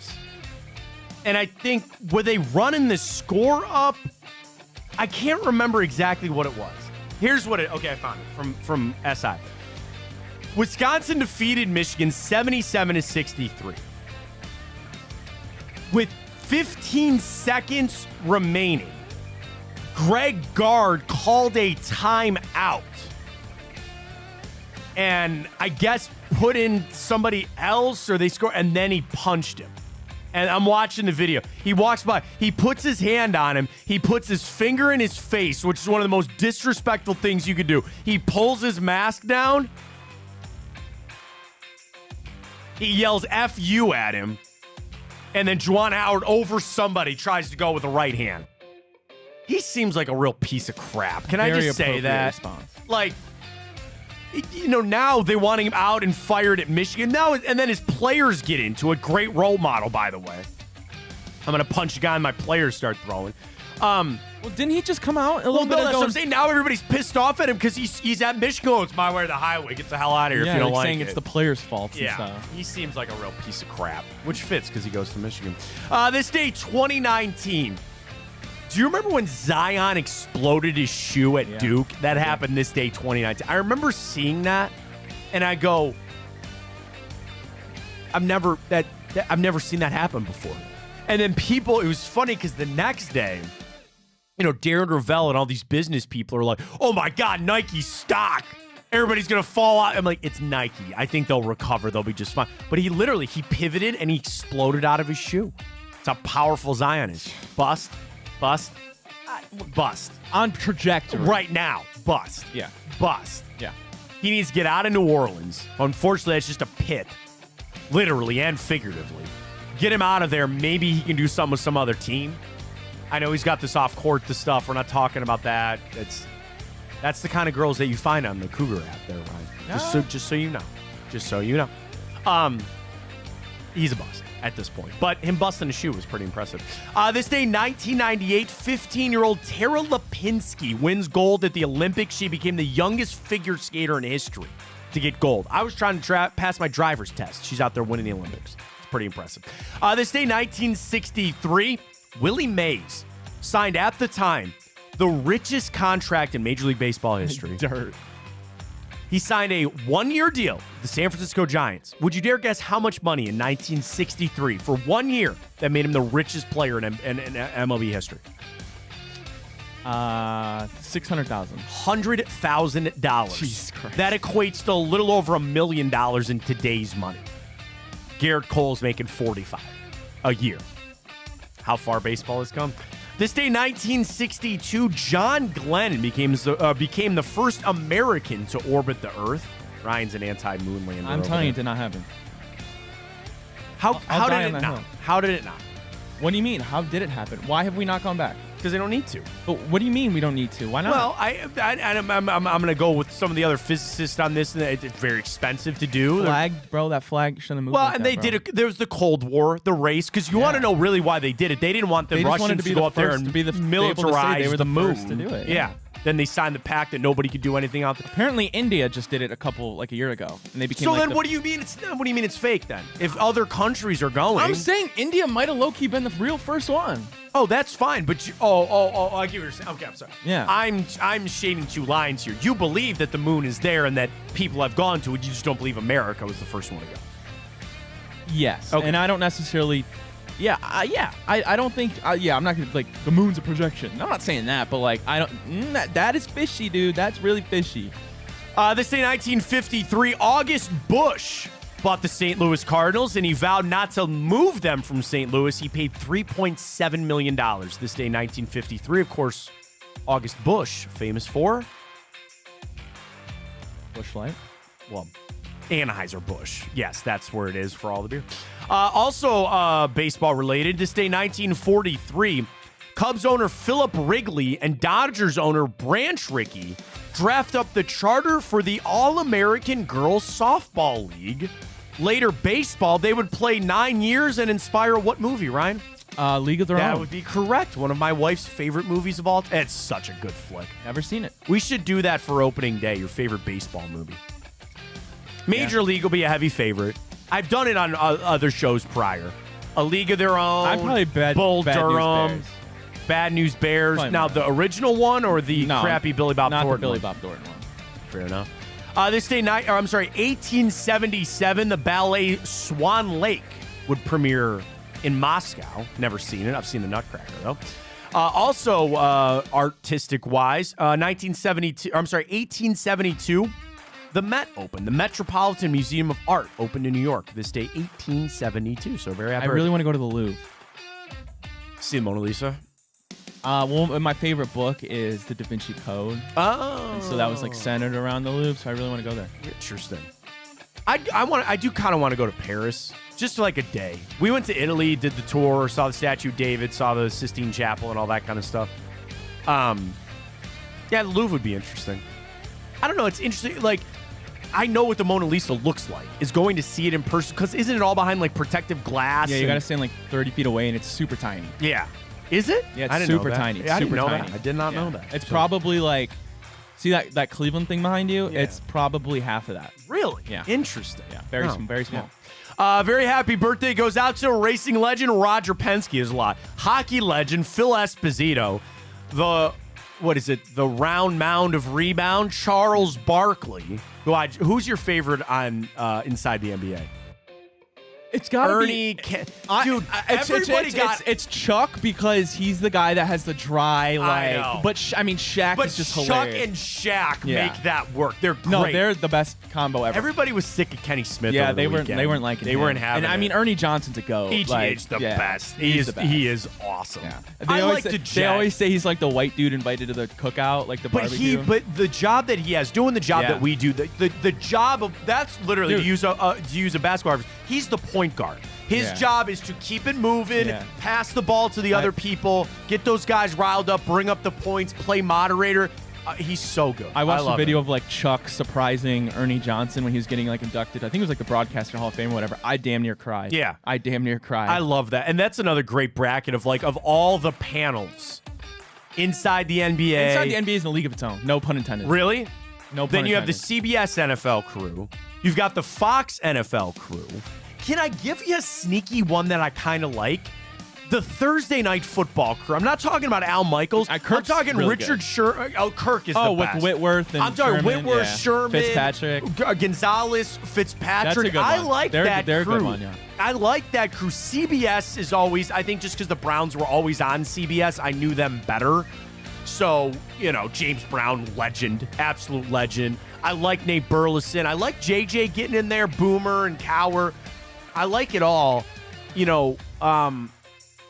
And I think, were they running the score up? I can't remember exactly what it was. Here's what okay, I found it from SI. Wisconsin defeated Michigan 77-63. With 15 seconds remaining, Greg Gard called a timeout. And I guess put in somebody else, or they scored, and then he punched him. And I'm watching the video. He walks by. He puts his hand on him. He puts his finger in his face, which is one of the most disrespectful things you could do. He pulls his mask down. He yells F you at him. And then Juwan Howard over somebody tries to go with the right hand. He seems like a real piece of crap. Can I just say that?
Response.
Like, now they want him out and fired at Michigan. Now, and then his players get into it. Great role model, by the way. I'm going to punch a guy and my players start throwing.
Well, didn't he just come out a little bit
that's
ago?
what I'm saying. Now everybody's pissed off at him because he's at Michigan. Oh, it's my way or the highway. Get the hell out of here if you don't like
saying
it.
It's the players' fault.
Yeah,
and stuff.
he seems like a real piece of crap, which fits because he goes to Michigan. This day, 2019. Do you remember when Zion exploded his shoe at Duke? That happened this day, 2019. I remember seeing that, and I go, I've never seen that happen before. And then people, it was funny because the next day, Darren Ravel and all these business people are like, oh my God, Nike stock. Everybody's going to fall out. I'm like, it's Nike. I think they'll recover. They'll be just fine. But he pivoted and he exploded out of his shoe. It's how powerful Zion is. Bust.
On trajectory.
Right now. Bust.
Yeah.
Bust.
Yeah.
He needs to get out of New Orleans. Unfortunately, that's just a pit. Literally and figuratively. Get him out of there. Maybe he can do something with some other team. I know he's got this off-court stuff. We're not talking about that. That's the kind of girls that you find on the Cougar app there, Ryan. Just so you know. Just so you know. He's a bust at this point. But him busting a shoe was pretty impressive. This day, 1998, 15-year-old Tara Lipinski wins gold at the Olympics. She became the youngest figure skater in history to get gold. I was trying to pass my driver's test. She's out there winning the Olympics. It's pretty impressive. This day, 1963, Willie Mays signed at the time the richest contract in Major League Baseball history.
Dirt.
He signed a one-year deal with the San Francisco Giants. Would you dare guess how much money in 1963 for 1 year that made him the richest player in MLB history?
$600,000.
$100,000.
Jesus Christ.
That equates to a little over $1 million in today's money. Garrett Cole's making $45 a year. How far baseball has come. This day, 1962, John Glenn became the first American to orbit the Earth. Ryan's an anti-moon lander.
I'm telling you, it did not happen.
How did it not? How did it not?
What do you mean? How did it happen? Why have we not gone back?
Because they don't need to.
But what do you mean we don't need to? Why not?
Well, I'm going to go with some of the other physicists on this. It's very expensive to do.
That flag shouldn't have moved.
Well,
like
and
that,
they did it. There was the Cold War, the race, because you want to know really why they did it. They didn't want the Russians to go up there and militarize the moon.
First to do it.
Yeah. Then they signed the pact that nobody could do anything out there.
Apparently, India just did it a year ago, and they became.
So then, what do you mean? What do you mean it's fake then? If other countries are going,
I'm saying India might have low key been the real first one.
Oh, that's fine. But I give you. Okay, I'm sorry.
Yeah.
I'm shading two lines here. You believe that the moon is there and that people have gone to it. You just don't believe America was the first one to go.
Yes.
Okay.
And I don't necessarily. Yeah. I don't think. I'm not gonna the moon's a projection. I'm not saying that, but I don't. That is fishy, dude. That's really fishy.
This day, 1953, August Bush bought the St. Louis Cardinals, and he vowed not to move them from St. Louis. He paid $3.7 million. This day, 1953, of course, August Bush, famous for?
Busch Light?
Well, Anheuser-Busch. Yes, that's where it is for all the beer. Also baseball related, this day, 1943, Cubs owner Philip Wrigley and Dodgers owner Branch Rickey draft up the charter for the All-American Girls Softball League. Later, baseball, they would play 9 years and inspire what movie, Ryan?
League of Their Own.
That would be correct. One of my wife's favorite movies of all time. It's such a good flick.
Never seen it.
We should do that for opening day, your favorite baseball movie. Major League will be a heavy favorite. I've done it on other shows prior. A League of Their Own.
I'd probably
Bull
Bad
Durham.
News Bears.
Bad News Bears.
Probably
Now,
not.
the original one or the crappy Billy Bob
not
Thornton
the Billy
one?
Bob Thornton one.
Fair enough. This day, 1877, the ballet Swan Lake would premiere in Moscow. Never seen it. I've seen the Nutcracker, though. Also, artistic-wise, 1872, the Met opened. The Metropolitan Museum of Art opened in New York this day, 1872. So very happy.
I really want to go to the Louvre.
See the Mona Lisa?
Well, my favorite book is The Da Vinci Code.
Oh.
And so that was centered around the Louvre, so I really want to go there.
Interesting. I do kind of want to go to Paris, just for a day. We went to Italy, did the tour, saw the Statue of David, saw the Sistine Chapel, and all that kind of stuff. Yeah, the Louvre would be interesting. I don't know. It's interesting. I know what the Mona Lisa looks like. Is going to see it in person, because isn't it all behind protective glass?
Yeah, you got to stand 30 feet away, and it's super tiny.
Yeah. Is it?
Yeah,
I
it's
didn't
super
know that.
tiny.
Yeah, I didn't
super
know
tiny.
that. I did not know that.
It's probably see that Cleveland thing behind you?
Yeah.
It's probably half of that.
Really?
Yeah.
Interesting.
Yeah, very small.
Yeah. Very happy birthday goes out to racing legend Roger Penske is a lot. Hockey legend Phil Esposito. The round mound of rebound, Charles Barkley. Who's your favorite on Inside the NBA?
It's gotta
Ernie,
be.
dude. Everybody got.
It's Chuck because he's the guy that has the dry like.
know.
But Shaq
But
is just
Chuck
hilarious.
and Shaq
Yeah.
make that work. They're great.
No, they're the best combo ever.
Everybody was sick of Kenny Smith.
Yeah,
over the
they weren't.
weekend.
They weren't liking.
They
him.
weren't having.
And I mean, Ernie Johnson's a goat.
EGH's the best.
He's the best.
He is awesome.
Yeah.
I like to.
They always say he's like the white dude invited to the cookout, like the barbecue.
But the job that he has, doing the job that we do, the job of that's literally
Dude.
to use a basketball reference. He's the point guard. His job is to keep it moving, pass the ball to the other people, get those guys riled up, bring up the points, play moderator. He's so good.
I watched a video
him.
of like Chuck surprising Ernie Johnson when he was getting like inducted. I think it was like the Broadcaster Hall of Fame or whatever. I damn near cried.
Yeah.
I damn near cried.
I love that. And that's another great bracket of all the panels inside the NBA.
Inside the NBA is in a league of its own. No pun intended.
Really?
No pun
Then you have the
intended.
CBS NFL crew. You've got the Fox NFL crew. Can I give you a sneaky one that I kind of like? The Thursday Night Football crew. I'm not talking about Al Michaels. I'm
Kirk's
talking
really
Richard
good.
Sherman. Oh, Kirk is the
with
best.
Whitworth and
I'm talking
Sherman,
Whitworth,
yeah.
Sherman,
Fitzpatrick.
Gonzalez, Fitzpatrick.
That's a good
I
one.
like that
they're
crew.
a good one, yeah.
I like that crew. CBS is always, I think just because the Browns were always on CBS, I knew them better. So, James Brown, legend, absolute legend. I like Nate Burleson. I like JJ getting in there, Boomer and Cower. I like it all.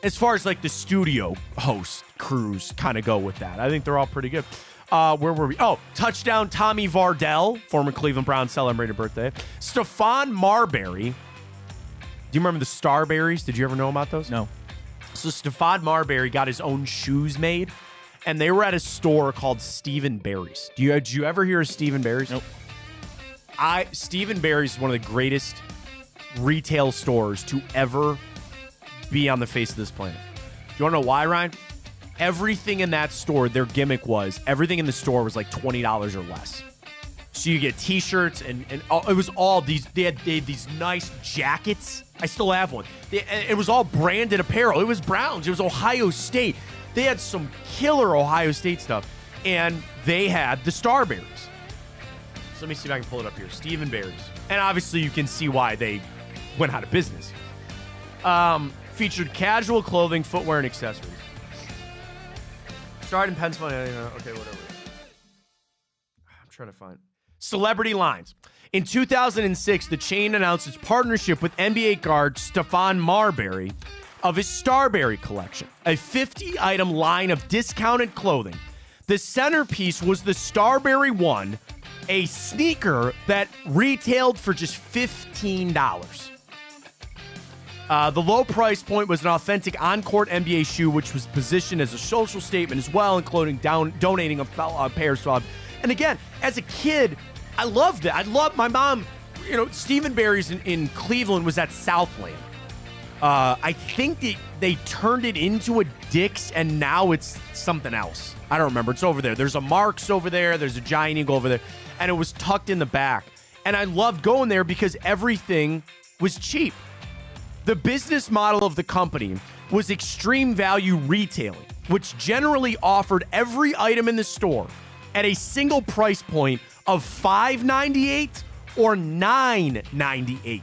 As far as like the studio host crews kind of go with that. I think they're all pretty good. Where were we? Oh, touchdown Tommy Vardell, former Cleveland Browns, celebrated birthday. Stephon Marbury. Do you remember the Starberries? Did you ever know about those?
No.
So Stephon Marbury got his own shoes made, and they were at a store called Stephen Barry's. Did you ever hear of Stephen Barry's?
Nope.
Stephen Barry's is one of the greatest retail stores to ever be on the face of this planet. Do you want to know why, Ryan? Everything in that store, their gimmick was, everything in the store was like $20 or less. So you get T-shirts and it was all these, they had these nice jackets. I still have one. It was all branded apparel. It was Browns. It was Ohio State. They had some killer Ohio State stuff. And they had the Starberries. So let me see if I can pull it up here. Stephen Barry's. And obviously you can see why they went out of business. Featured casual clothing, footwear, and accessories. Started in Pennsylvania. Okay, whatever. I'm trying to find. Celebrity lines. In 2006, the chain announced its partnership with NBA guard Stephon Marbury of his Starberry collection, a 50-item line of discounted clothing. The centerpiece was the Starberry One, a sneaker that retailed for just $15. The low price point was an authentic on-court NBA shoe, which was positioned as a social statement as well, including donating a pair of swabs. And again, as a kid, I loved it. I loved my mom. Stephen Barry's in Cleveland was at Southland. I think they turned it into a Dick's, and now it's something else. I don't remember. It's over there. There's a Marks over there. There's a Giant Eagle over there. And it was tucked in the back. And I loved going there because everything was cheap. The business model of the company was extreme value retailing, which generally offered every item in the store at a single price point of $5.98 or $9.98.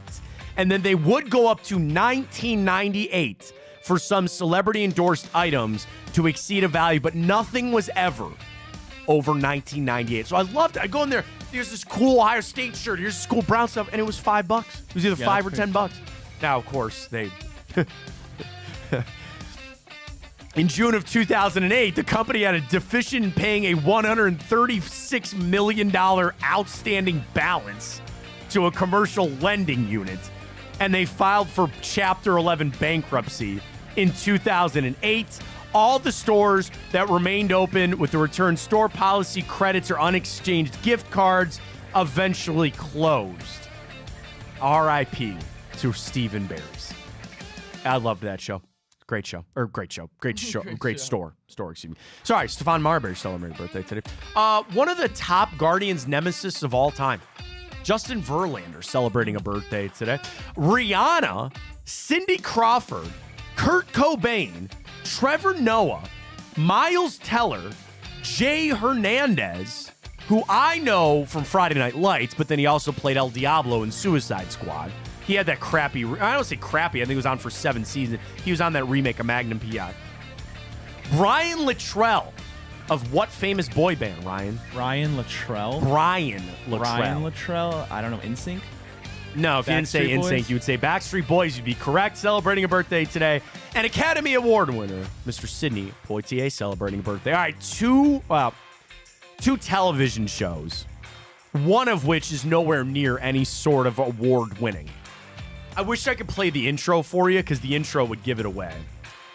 And then they would go up to $19.98 for some celebrity-endorsed items to exceed a value, but nothing was ever over $19.98. So I loved it. I go in there, here's this cool Ohio State shirt, here's this cool Brown stuff, and it was $5. It was either $5 or $10. Now, of course, they... In June of 2008, the company had a deficit in paying a $136 million outstanding balance to a commercial lending unit, and they filed for Chapter 11 bankruptcy in 2008. All the stores that remained open with the return store policy, credits, or unexchanged gift cards eventually closed. R.I.P. to Stephen Barry's. I loved that show. Great show. Great store, excuse me. Sorry, Stephon Marbury celebrated birthday today. One of the top Guardians nemesis of all time, Justin Verlander, celebrating a birthday today. Rihanna, Cindy Crawford, Kurt Cobain, Trevor Noah, Miles Teller, Jay Hernandez, who I know from Friday Night Lights, but then he also played El Diablo in Suicide Squad. He had that crappy, I don't say crappy, I think it was on for 7 seasons. He was on that remake of Magnum P.I. Brian Luttrell of what famous boy band, Ryan?
Ryan Luttrell.
Brian Luttrell.
Ryan Luttrell. I don't know. NSYNC.
No, if you didn't say NSYNC, you would say Backstreet Boys. You'd be correct. Celebrating a birthday today. An Academy Award winner, Mr. Sidney Poitier, celebrating a birthday. All right, two television shows, one of which is nowhere near any sort of award winning. I wish I could play the intro for you because the intro would give it away.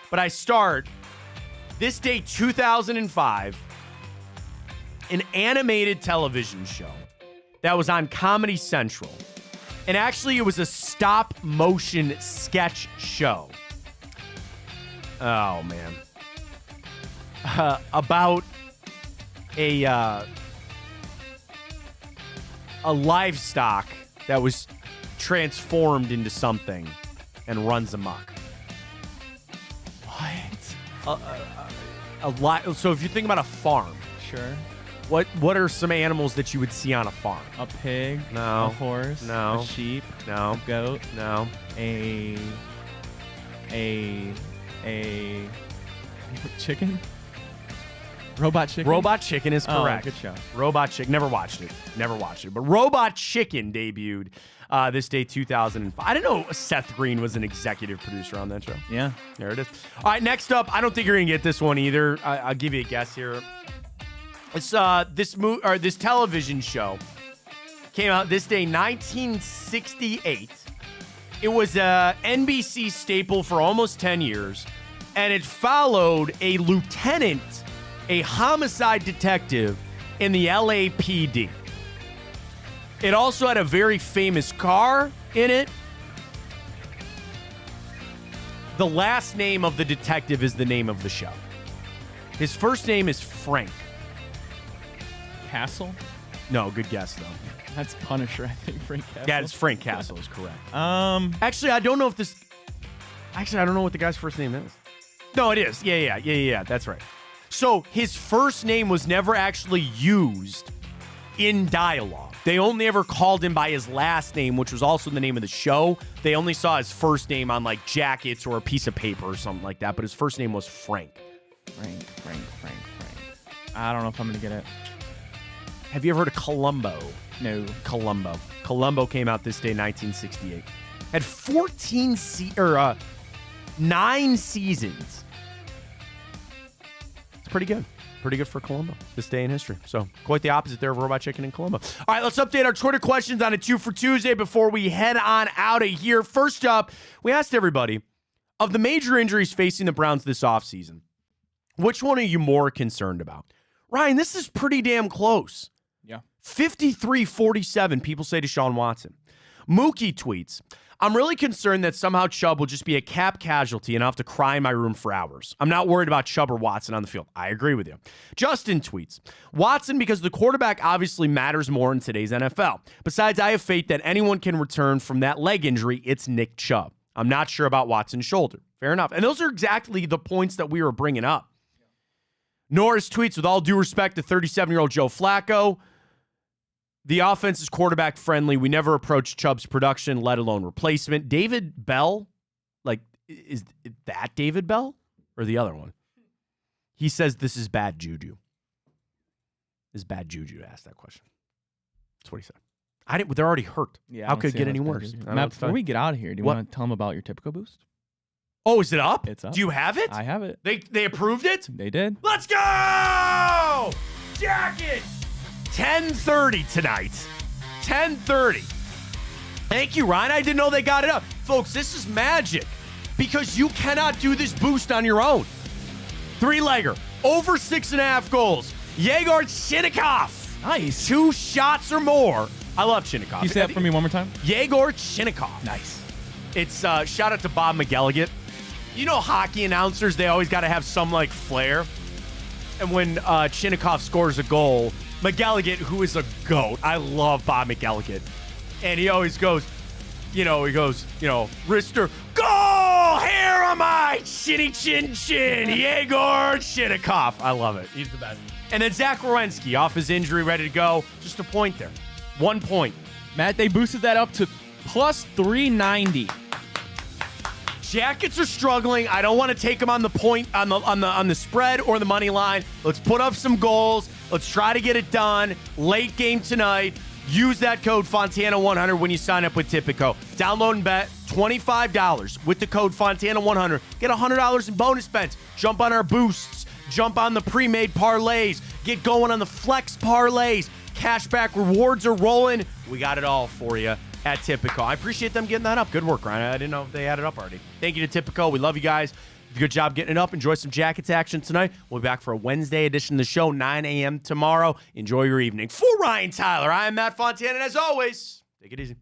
But I start this day, 2005, an animated television show that was on Comedy Central. And actually, it was a stop-motion sketch show. Oh, man. About a livestock that was transformed into something and runs amok. What? So if you think about a farm,
Sure.
what are some animals that you would see on a farm?
A pig.
No.
A horse.
No.
A sheep.
No.
A goat.
No.
A chicken. Robot chicken.
Robot Chicken is correct.
Oh, good show.
Robot Chicken. Never watched it. But Robot Chicken debuted this day, 2005. I didn't know Seth Green was an executive producer on that show.
Yeah.
There it is. All right, next up, I don't think you're going to get this one either. I'll give you a guess here. It's this television show came out this day, 1968. It was a NBC staple for almost 10 years, and it followed a lieutenant, a homicide detective in the LAPD. It also had a very famous car in it. The last name of the detective is the name of the show. His first name is Frank.
Castle.
No, good guess, though.
That's Punisher, I think. Frank Castle.
Yeah, it's Frank Castle is correct.
Actually,
I don't know if this... Actually, I don't know what the guy's first name is. No, it is. Yeah, that's right. So his first name was never actually used in dialogue. They only ever called him by his last name, which was also the name of the show. They only saw his first name on like jackets or a piece of paper or something like that, but his first name was Frank.
Frank. I don't know if I'm going to get it.
Have you ever heard of Columbo?
No.
Columbo came out this day, 1968. Had 9 seasons. It's pretty good. Pretty good for Columbo this day in history. So quite the opposite there of Robot Chicken and Columbo. All right, let's update our Twitter questions on a 2 for Tuesday before we head on out of here. First up, we asked everybody, of the major injuries facing the Browns this offseason, which one are you more concerned about? Ryan, this is pretty damn close.
Yeah.
53-47, people say Deshaun Watson. Mookie tweets, I'm really concerned that somehow Chubb will just be a cap casualty and I'll have to cry in my room for hours. I'm not worried about Chubb or Watson on the field. I agree with you. Justin tweets, Watson because the quarterback obviously matters more in today's NFL. Besides, I have faith that anyone can return from that leg injury. It's Nick Chubb. I'm not sure about Watson's shoulder. Fair enough. And those are exactly the points that we were bringing up. Norris tweets, with all due respect to 37-year-old Joe Flacco, the offense is quarterback friendly. We never approach Chubb's production, let alone replacement. David Bell, is that David Bell or the other one? He says this is bad juju. Is bad juju to ask that question? That's what he said. They're already hurt.
Yeah,
how could it get any worse?
Matt, before we get out of here, do you want to tell them about your Typico boost?
Oh, is it up?
It's up.
Do you have it?
I have it.
They approved it?
They did.
Let's go! Jacket! 10:30 tonight. 10:30. Thank you, Ryan. I didn't know they got it up. Folks, this is magic because you cannot do this boost on your own. 3-legger, over 6.5 goals. Yegor Chinnikov.
Nice.
2 shots or more. I love Chinnikov.
Can you say that for me one more time?
Yegor Chinnikov.
Nice.
It's shout out to Bob McElligott. You know hockey announcers, they always got to have some flair. And when Chinnikov scores a goal, McElligott, who is a goat, I love Bob McElligott. And he always goes, wrister, goal! Here am I, chinny chin chin, Yegor Chinnikov. I love it. He's the best. And then Zach Werenski off his injury, ready to go. Just a point there. 1 point.
Matt, they boosted that up to plus 390.
Jackets are struggling. I don't want to take them on the point on the spread or the money line. Let's put up some goals. Let's try to get it done. Late game tonight. Use that code Fontana100 when you sign up with Tipico. Download and bet $25 with the code Fontana100. Get $100 in bonus bets. Jump on our boosts. Jump on the pre-made parlays. Get going on the flex parlays. Cashback rewards are rolling. We got it all for you at Tipico. I appreciate them getting that up. Good work, Ryan. I didn't know if they had it up already. Thank you to Tipico. We love you guys. Good job getting it up. Enjoy some Jackets action tonight. We'll be back for a Wednesday edition of the show, 9 a.m. tomorrow. Enjoy your evening. For Ryan Tyler, I am Matt Fontana, and as always, take it easy.